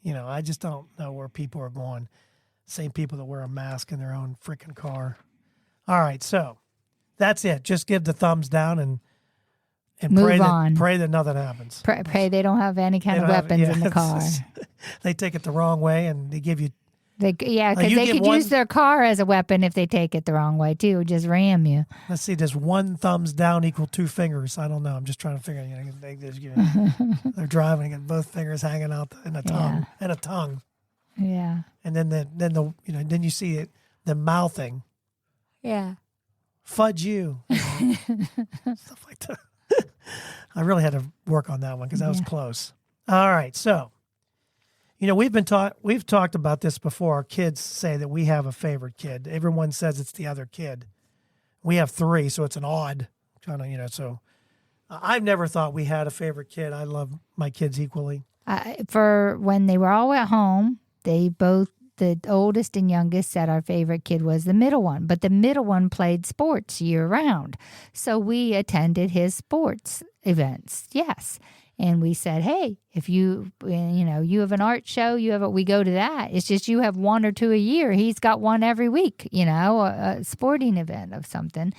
S2: I just don't know where people are going. Same people that wear a mask in their own freaking car. All right, so that's it. Just give the thumbs down and
S3: Move
S2: pray
S3: on.
S2: Pray that nothing happens.
S3: Pray they don't have any kind of weapons in the car.
S2: They take it the wrong way, and they give you.
S3: Because
S2: you
S3: they
S2: get
S3: could
S2: one-
S3: use their car as a weapon if they take it the wrong way too. Just ram you.
S2: Let's see. Does one thumbs down equal 2 fingers? I don't know. I'm just trying to figure. They're driving and both fingers hanging out in a tongue and a tongue.
S3: Yeah.
S2: And then you see it, the mouthing.
S3: Yeah.
S2: Fudge you. Stuff like that. I really had to work on that one because that was close. All right, so we've talked about this before. Our kids say that we have a favorite kid. Everyone says it's the other kid. We have 3, so it's an odd kind of So I've never thought we had a favorite kid. I love my kids equally.
S3: For when they were all at home, they the oldest and youngest said our favorite kid was the middle one, but the middle one played sports year round. So we attended his sports events. Yes. And we said, hey, if you have an art show, we go to that. It's just you have one or two a year. He's got one every week, a sporting event of something.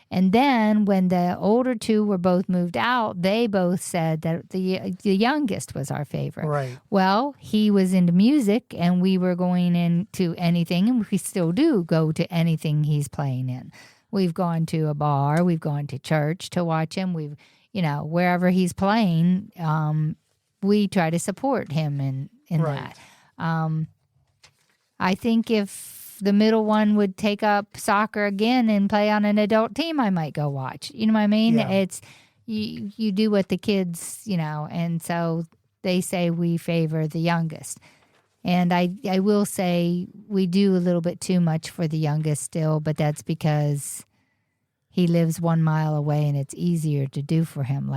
S3: And then when the older two were both moved out, they both said that the youngest was our favorite.
S2: Right.
S3: Well, he was into music, and we were going into anything, and we still do go to anything he's playing in. We've gone to a bar. We've gone to church to watch him. We've, wherever he's playing, we try to support him in
S2: right.
S3: that. I think if the middle one would take up soccer again and play on an adult team, I might go watch. You know what I mean?
S2: Yeah.
S3: It's you do what the kids, and so they say we favor the youngest. And I will say we do a little bit too much for the youngest still, but that's because he lives 1 mile away and it's easier to do for him.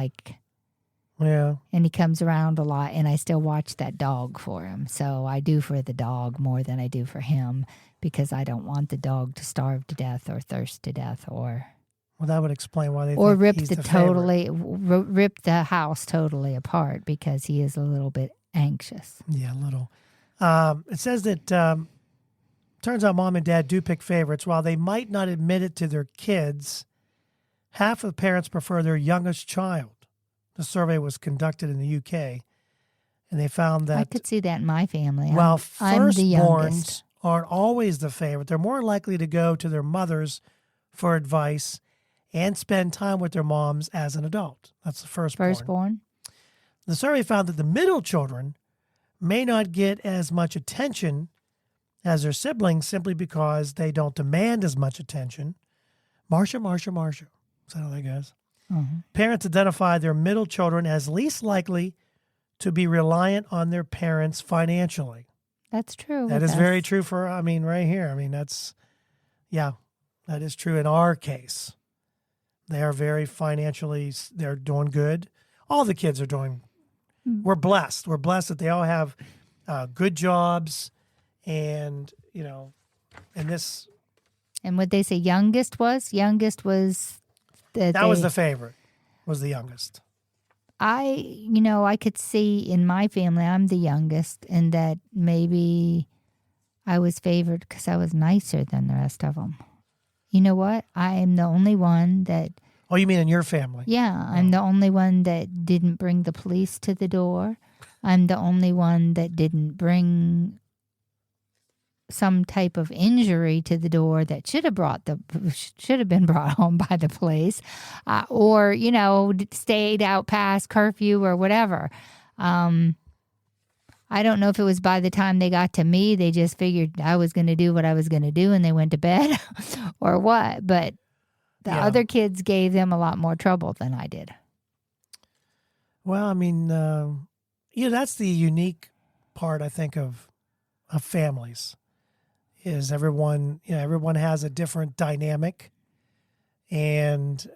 S2: Yeah.
S3: And he comes around a lot, and I still watch that dog for him. So I do for the dog more than I do for him, because I don't want the dog to starve to death or thirst to death or...
S2: Well, that would explain why they
S3: or
S2: think
S3: rip
S2: he's
S3: rip the house totally apart, because he is a little bit anxious.
S2: Yeah, a little. It says that turns out mom and dad do pick favorites. While they might not admit it to their kids, half of parents prefer their youngest child. The survey was conducted in the UK, and they found that...
S3: I could see that in my family.
S2: While
S3: I'm the
S2: firstborns
S3: youngest.
S2: aren't always the favorite, they're more likely to go to their mothers for advice and spend time with their moms as an adult. That's the firstborn.
S3: Firstborn?
S2: The survey found that the middle children may not get as much attention as their siblings simply because they don't demand as much attention. Marcia. Is that how that goes?
S3: Mm-hmm.
S2: Parents identify their middle children as least likely to be reliant on their parents financially.
S3: That's true.
S2: That is very true right here. That is true in our case. They are very financially, they're doing good. All the kids are doing, we're blessed. We're blessed that they all have good jobs and, and this.
S3: And what they say youngest was? Youngest was...
S2: That was the favorite, was the youngest.
S3: I could see in my family, I'm the youngest, and that maybe I was favored because I was nicer than the rest of them. You know what? I am the only one that...
S2: Oh, you mean in your family?
S3: Yeah, I'm the only one that didn't bring the police to the door. I'm the only one that didn't bring some type of injury to the door that should have been brought home by the police, or stayed out past curfew or whatever. I don't know if it was by the time they got to me, they just figured I was going to do what I was going to do and they went to bed, or what. But the other kids gave them a lot more trouble than I did.
S2: Well, that's the unique part, I think, of families. Is everyone has a different dynamic, and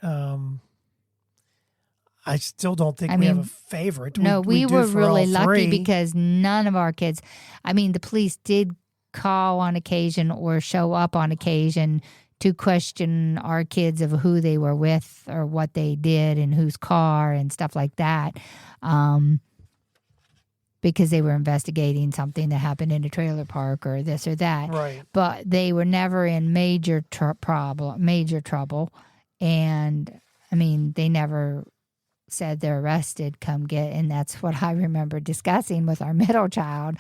S2: I still don't think we have a favorite.
S3: No, we were really lucky because none of our kids, the police did call on occasion or show up on occasion to question our kids of who they were with or what they did and whose car and stuff like that. Because they were investigating something that happened in a trailer park or this or that.
S2: Right.
S3: But they were never in major trouble. And, they never said they're arrested, come get. And that's what I remember discussing with our middle child.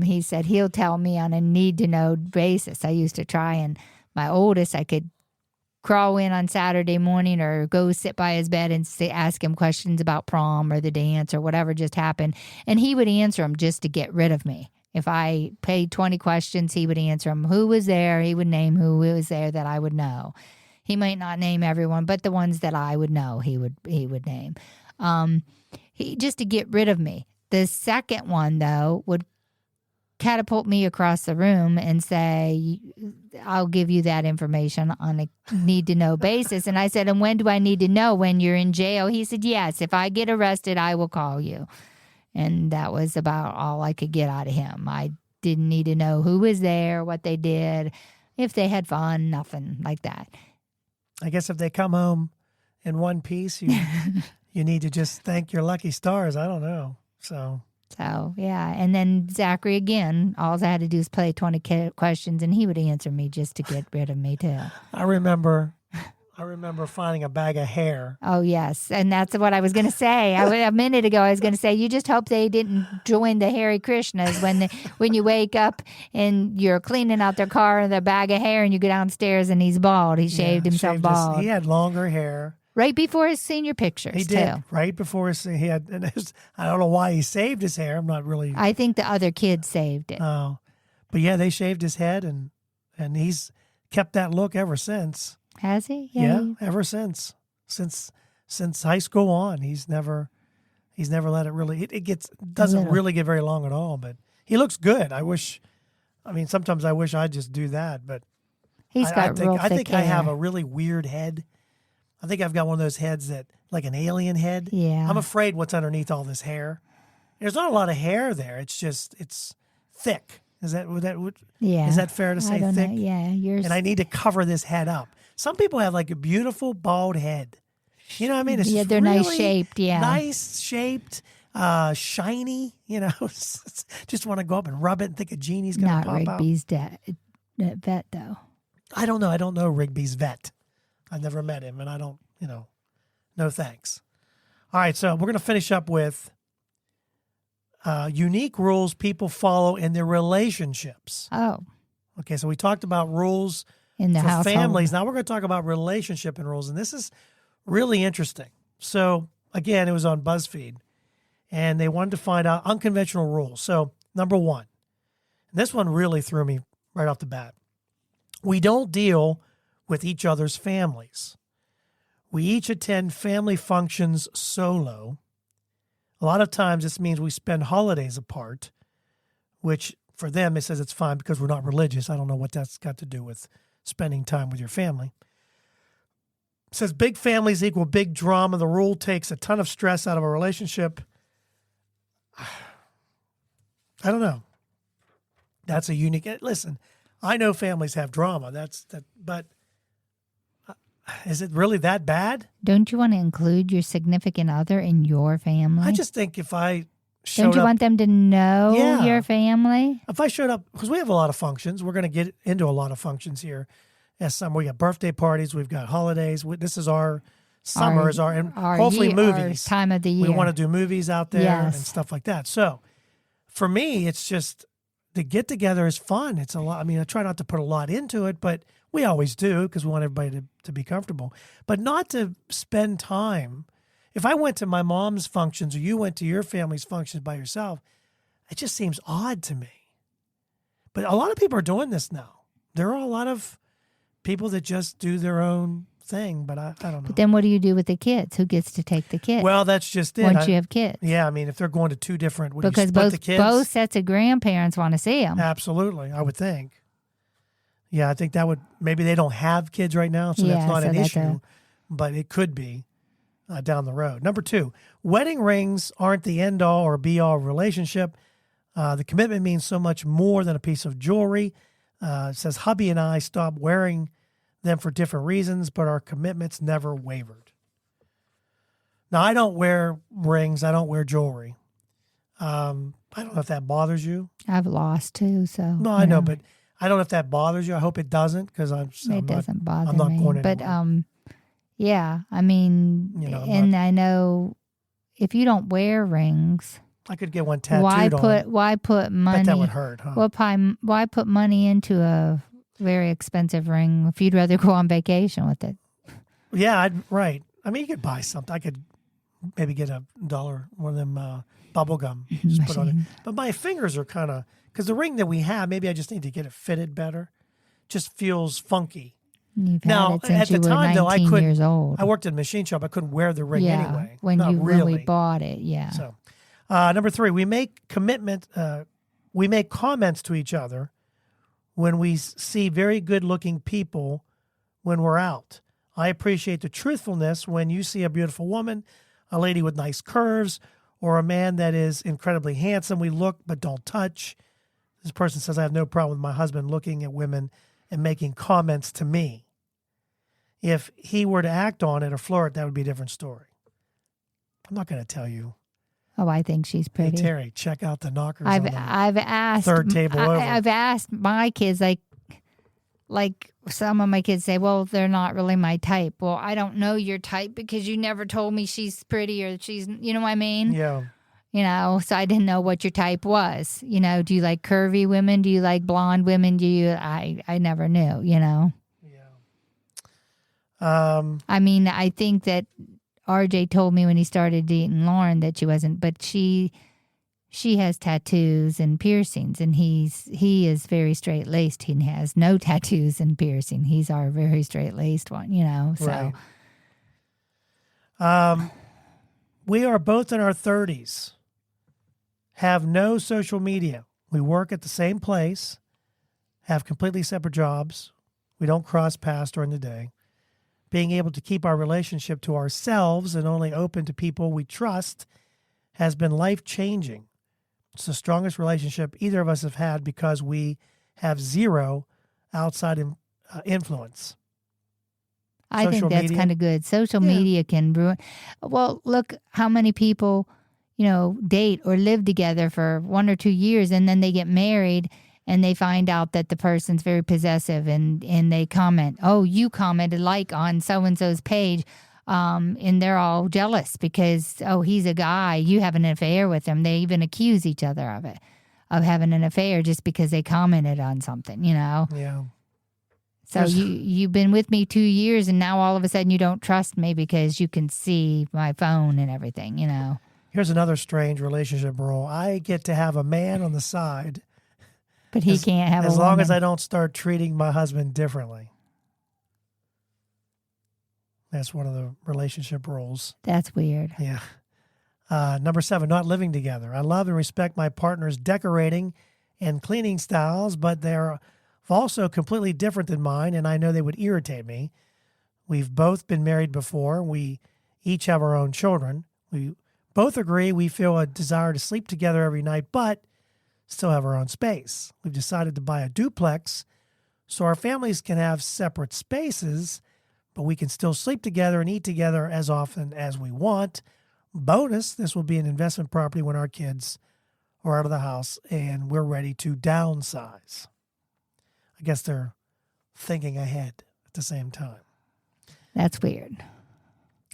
S3: He said he'll tell me on a need-to-know basis. I used to try, and my oldest, I could crawl in on Saturday morning or go sit by his bed and ask him questions about prom or the dance or whatever just happened. And he would answer them just to get rid of me. If I paid 20 questions, he would answer them. Who was there? He would name who was there that I would know. He might not name everyone, but the ones that I would know, he would name. Just to get rid of me. The second one, though, would catapult me across the room and say, I'll give you that information on a need-to-know basis. And I said, and when do I need to know? When you're in jail? He said, yes, if I get arrested, I will call you. And that was about all I could get out of him. I didn't need to know who was there, what they did, if they had fun, nothing like that.
S2: I guess if they come home in one piece, you need to just thank your lucky stars. I don't know. So,
S3: yeah. And then Zachary, again, all I had to do is play 20 questions, and he would answer me just to get rid of me, too.
S2: I remember finding a bag of hair.
S3: Oh, yes. And that's what I was going to say. A minute ago, I was going to say, you just hope they didn't join the Hare Krishnas when you wake up and you're cleaning out their car and the bag of hair and you go downstairs and he's bald. He shaved himself bald.
S2: He had longer hair.
S3: Right before his senior pictures,
S2: he did. Too. Right before he had, and I don't know why he saved his hair. I'm not really.
S3: I think the other kids saved it.
S2: Oh, but yeah, they shaved his head, and he's kept that look ever since.
S3: Has he?
S2: Yeah, ever since high school on, he's never let it really. It doesn't really get very long at all, but he looks good. Sometimes I wish I'd just do that, but
S3: I think
S2: I have a really weird head. I think I've got one of those heads that, like an alien head.
S3: Yeah.
S2: I'm afraid what's underneath all this hair. There's not a lot of hair there. It's thick. Is that fair to say, thick?
S3: Know. Yeah.
S2: And I need to cover this head up. Some people have like a beautiful bald head. You know what I mean? It's
S3: they're
S2: really
S3: nice shaped. Yeah.
S2: Nice shaped, shiny. You know, just want to go up and rub it and think a genie's going to pop out.
S3: Not Rigby's vet, though.
S2: I don't know. I don't know Rigby's vet. I've never met him, and I don't, no thanks. All right, so we're going to finish up with unique rules people follow in their relationships.
S3: Oh.
S2: Okay, so we talked about rules
S3: in the
S2: for
S3: household.
S2: families. Now we're going to talk about relationship and rules, and this is really interesting. So, again, it was on BuzzFeed, and they wanted to find out unconventional rules. So, number one, and this one really threw me right off the bat. We don't deal with each other's families. We each attend family functions solo. A lot of times this means we spend holidays apart, which for them it says it's fine because we're not religious. I don't know what that's got to do with spending time with your family. It says big families equal big drama. The rule takes a ton of stress out of a relationship. I don't know. That's a unique. Listen, I know families have drama. But is it really that bad?
S3: Don't you want to include your significant other in your family?
S2: I just think if I showed
S3: Don't you
S2: up,
S3: want them to know your family?
S2: If I showed up, because we have a lot of functions. We're going to get into a lot of functions here. Yes, we got birthday parties. We've got holidays. This is our summer, and hopefully movies.
S3: Our time of the year.
S2: We want to do movies out there and stuff like that. So for me, it's just the get together is fun. It's a lot. I mean, I try not to put a lot into it, but we always do because we want everybody to be comfortable. But not to spend time. If I went to my mom's functions or you went to your family's functions by yourself, it just seems odd to me. But a lot of people are doing this now. There are a lot of people that just do their own thing, but I don't know.
S3: But then what do you do with the kids? Who gets to take the kids?
S2: Well, that's just it.
S3: Once you have kids.
S2: Yeah, I mean, if they're going to two different,
S3: because both sets of grandparents want to see them.
S2: Absolutely, I would think. Yeah, I think that would, maybe they don't have kids right now, so that's not an issue, but it could be down the road. Number two, wedding rings aren't the end-all or be-all of a relationship. The commitment means so much more than a piece of jewelry. It says, hubby and I stopped wearing them for different reasons, but our commitments never wavered. Now, I don't wear rings. I don't wear jewelry. I don't know if that bothers you.
S3: I've lost too, so.
S2: No, I know, but I don't know if that bothers you. I hope it doesn't, because
S3: it doesn't bother me.
S2: I'm not going anywhere.
S3: But yeah, I mean, I know if you don't wear rings,
S2: I could get one tattooed on.
S3: Why put money?
S2: Bet that would hurt, huh?
S3: Why put money into a very expensive ring if you'd rather go on vacation with it?
S2: Yeah, right. I mean, you could buy something. I could maybe get $1, one of them bubble gum, just put on it. But my fingers are kind of, because the ring that we have, maybe I just need to get it fitted better. Just feels funky.
S3: You've had it since you were 19 years old.
S2: I worked in a machine shop. I couldn't wear the ring anyway.
S3: When we bought it, yeah.
S2: So, number three, we make comments to each other when we see very good-looking people when we're out. I appreciate the truthfulness when you see a beautiful woman, a lady with nice curves, or a man that is incredibly handsome. We look but don't touch. This person says, I have no problem with my husband looking at women and making comments to me. If he were to act on it or flirt, that would be a different story. I'm not going to tell you.
S3: Oh, I think she's pretty.
S2: Hey, Terry, check out the knockers
S3: I've
S2: on the
S3: asked
S2: third table over.
S3: I've asked my kids, like some of my kids say, well, they're not really my type. Well, I don't know your type because you never told me she's pretty or she's, you know what I mean?
S2: Yeah.
S3: You know, so I didn't know what your type was. You know, do you like curvy women? Do you like blonde women? I never knew, you know?
S2: Yeah.
S3: I mean, I think that RJ told me when he started dating Lauren that she wasn't, but she has tattoos and piercings, and he is very straight laced. He has no tattoos and piercing. He's our very straight laced one, you know. So,
S2: right. We are both in our 30s. Have no social media. We work at the same place. Have completely separate jobs. We don't cross paths during the day. Being able to keep our relationship to ourselves and only open to people we trust has been life-changing. It's the strongest relationship either of us have had because we have zero outside influence.
S3: I think that's kind of good. Social media can ruin. Well, look how many people, you know, date or live together for 1 or 2 years, and then they get married and they find out that the person's very possessive, and they comment, oh, you commented like on so-and-so's page, and they're all jealous because, oh, he's a guy, you have an affair with him. They even accuse each other of it, of having an affair just because they commented on something, you know?
S2: Yeah.
S3: So you've been with me 2 years, and now all of a sudden you don't trust me because you can see my phone and everything, you know?
S2: Here's another strange relationship rule. I get to have a man on the side.
S3: But he can't have a woman.
S2: As long as I don't start treating my husband differently. That's one of the relationship rules.
S3: That's weird.
S2: Yeah. Number 7, not living together. I love and respect my partner's decorating and cleaning styles, but they're also completely different than mine, and I know they would irritate me. We've both been married before. We each have our own children. We both agree we feel a desire to sleep together every night, but still have our own space. We've decided to buy a duplex so our families can have separate spaces, but we can still sleep together and eat together as often as we want. Bonus, this will be an investment property when our kids are out of the house and we're ready to downsize. I guess they're thinking ahead at the same time.
S3: That's weird.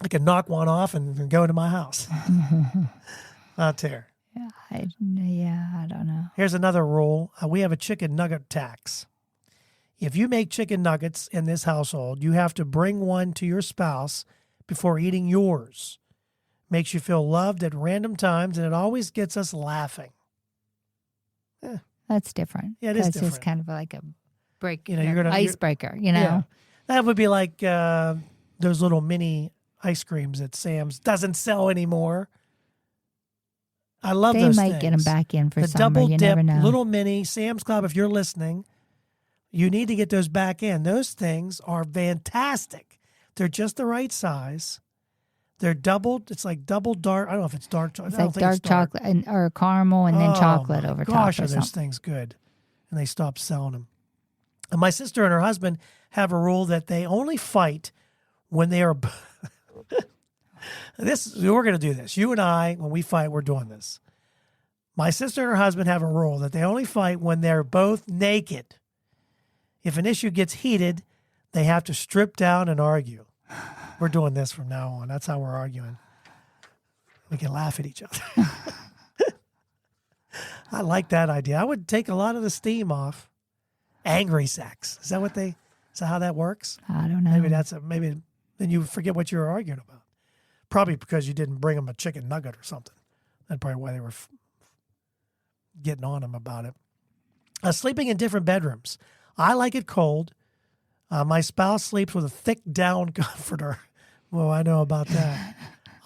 S2: I could knock one off and go to my house. Not Terry.
S3: I don't know.
S2: Here's another rule. We have a chicken nugget tax. If you make chicken nuggets in this household, you have to bring one to your spouse before eating yours. Makes you feel loved at random times, and it always gets us laughing.
S3: That's different.
S2: Yeah, it is different.
S3: It's just kind of like a icebreaker, you know?
S2: Yeah. That would be like those little mini ice creams that Sam's doesn't sell anymore. I love those things.
S3: They might get them back in for
S2: the
S3: summer.
S2: Double
S3: you
S2: dip,
S3: never know.
S2: little mini Sam's Club. If you're listening, you need to get those back in. Those things are fantastic. They're just the right size. They're doubled. It's like double dark. I don't know if it's dark chocolate.
S3: It's like dark chocolate or caramel and then chocolate over top.
S2: Gosh, are those things good? And they stopped selling them. And my sister and her husband have a rule that they only fight when they are. We're going to do this. You and I, when we fight, we're doing this. My sister and her husband have a rule that they only fight when they're both naked. If an issue gets heated, they have to strip down and argue. We're doing this from now on. That's how we're arguing. We can laugh at each other. I like that idea. I would take a lot of the steam off. Angry sex. Is that how that works?
S3: I don't know.
S2: Maybe then you forget what you were arguing about. Probably because you didn't bring them a chicken nugget or something. That's probably why they were getting on him about it. Sleeping in different bedrooms. I like it cold. My spouse sleeps with a thick down comforter. Well, I know about that.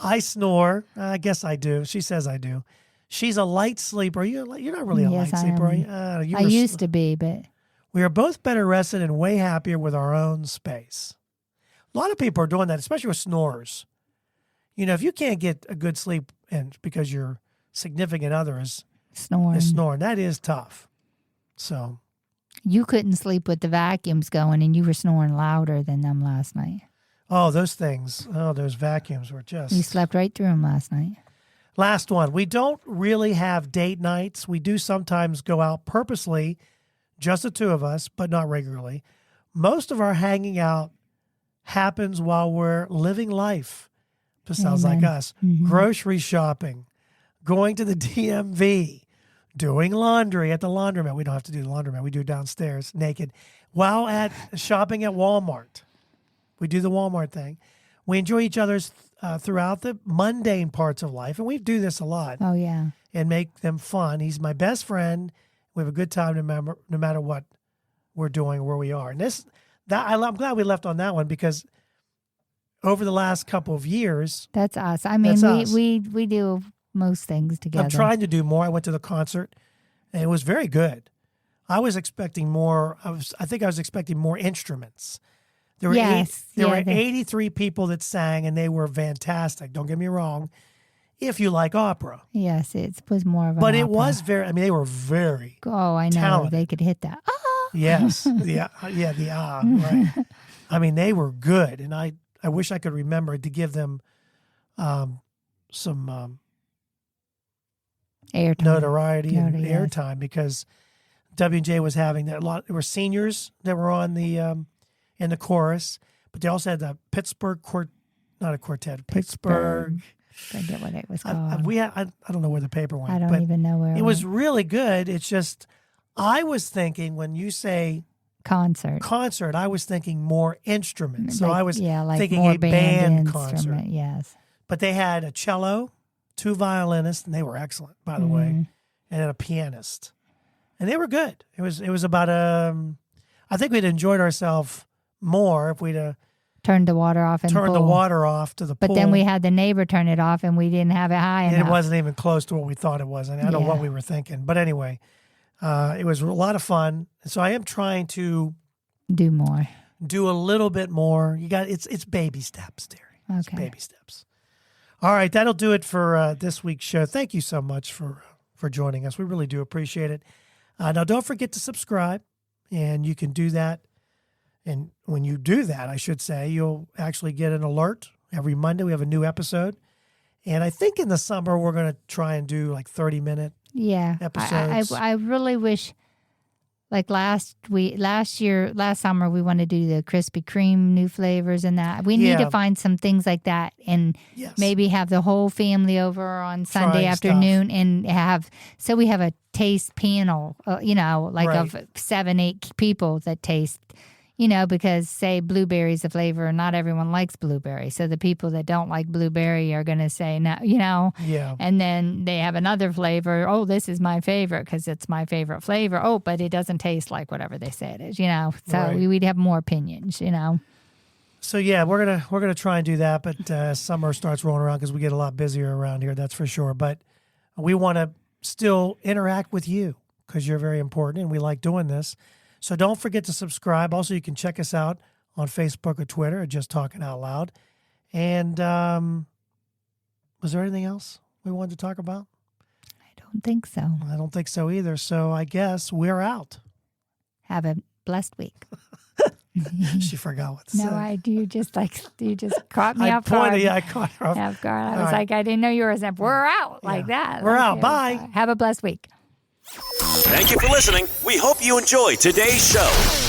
S2: I snore. I guess I do. She says I do. She's a light sleeper. You're not really a light sleeper, are you?
S3: I used to be, but
S2: we are both better rested and way happier with our own space. A lot of people are doing that, especially with snorers. You know, if you can't get a good sleep and because your significant other is snoring, that is tough. So
S3: You couldn't sleep with the vacuums going, and you were snoring louder than them last night.
S2: oh, those things. Oh, those vacuums were just.
S3: You slept right through them last night.
S2: Last one. We don't really have date nights. We do sometimes go out purposely, just the two of us, but not regularly. Most of our hanging out happens while we're living life. Just sounds like us. Grocery shopping, going to the DMV, doing laundry at the laundromat. We don't have to do the laundromat. We do it downstairs naked. While at shopping at Walmart. We do the Walmart thing. We enjoy each other's throughout the mundane parts of life, and we do this a lot.
S3: Oh, yeah.
S2: And make them fun. He's my best friend. We have a good time no matter what we're doing, where we are. And I'm glad we left on that one because over the last couple of years,
S3: that's us. I mean, we do most things together.
S2: I'm trying to do more. I went to the concert, and it was very good. I was expecting more. I think I was expecting more instruments. There were 83 people that sang, and they were fantastic. Don't get me wrong. If you like opera.
S3: Yes, it was more of an
S2: But it
S3: opera.
S2: was they were very
S3: I know.
S2: talented.
S3: They could hit that. Ah!
S2: Yes. Right. I mean, they were good, and I wish I could remember to give them some
S3: Airtime.
S2: notoriety and
S3: yes.
S2: airtime because W&J was having that. There were seniors that were on the in the chorus, but they also had the Pittsburgh Pittsburgh.
S3: Forget what it was called.
S2: I don't know where the paper went.
S3: I don't even know where
S2: it was really good. It's just I was thinking when you say concert, I was thinking more instruments. So I was thinking
S3: more
S2: a band
S3: instrument,
S2: concert.
S3: Yes.
S2: But they had a cello, 2 violinists, and they were excellent, by the way, and then a pianist. And they were good. It was about I think we'd enjoyed ourselves more if we'd
S3: turned the water off
S2: to the pool.
S3: But then we had the neighbor turn it off, and we didn't have it high enough.
S2: It wasn't even close to what we thought it was. And I don't know what we were thinking. But anyway, it was a lot of fun. So I am trying to
S3: do more.
S2: Do a little bit more. It's baby steps, Terry.
S3: Okay.
S2: It's baby steps. All right, that'll do it for this week's show. Thank you so much for joining us. We really do appreciate it. Now, don't forget to subscribe, and you can do that. And when you do that, I should say, you'll actually get an alert. Every Monday, we have a new episode. And I think in the summer, we're going to try and do like 30-minute episodes.
S3: I really wish, like last summer, we want to do the Krispy Kreme new flavors and that. We need to find some things like that and maybe have the whole family over on Sunday afternoon and we have a taste panel, of 7-8 people that taste. Because say blueberry's the flavor, not everyone likes blueberry. So the people that don't like blueberry are going to say no,
S2: Yeah.
S3: And then they have another flavor. Oh, this is my favorite because it's my favorite flavor. Oh, but it doesn't taste like whatever they say it is, So we'd have more opinions,
S2: So yeah, we're gonna try and do that. But summer starts rolling around because we get a lot busier around here. That's for sure. But we want to still interact with you because you're very important, and we like doing this. So don't forget to subscribe. Also, you can check us out on Facebook or Twitter at Just Talking Out Loud. And was there anything else we wanted to talk about?
S3: I don't think so.
S2: I don't think so either. So I guess we're out.
S3: Have a blessed week.
S2: She forgot what to say.
S3: No, you just caught me off guard.
S2: I caught her off
S3: guard. I was like, I didn't know you were saying, we're out like that.
S2: We're out. Bye.
S3: Have a blessed week.
S4: Thank you for listening. We hope you enjoyed today's show.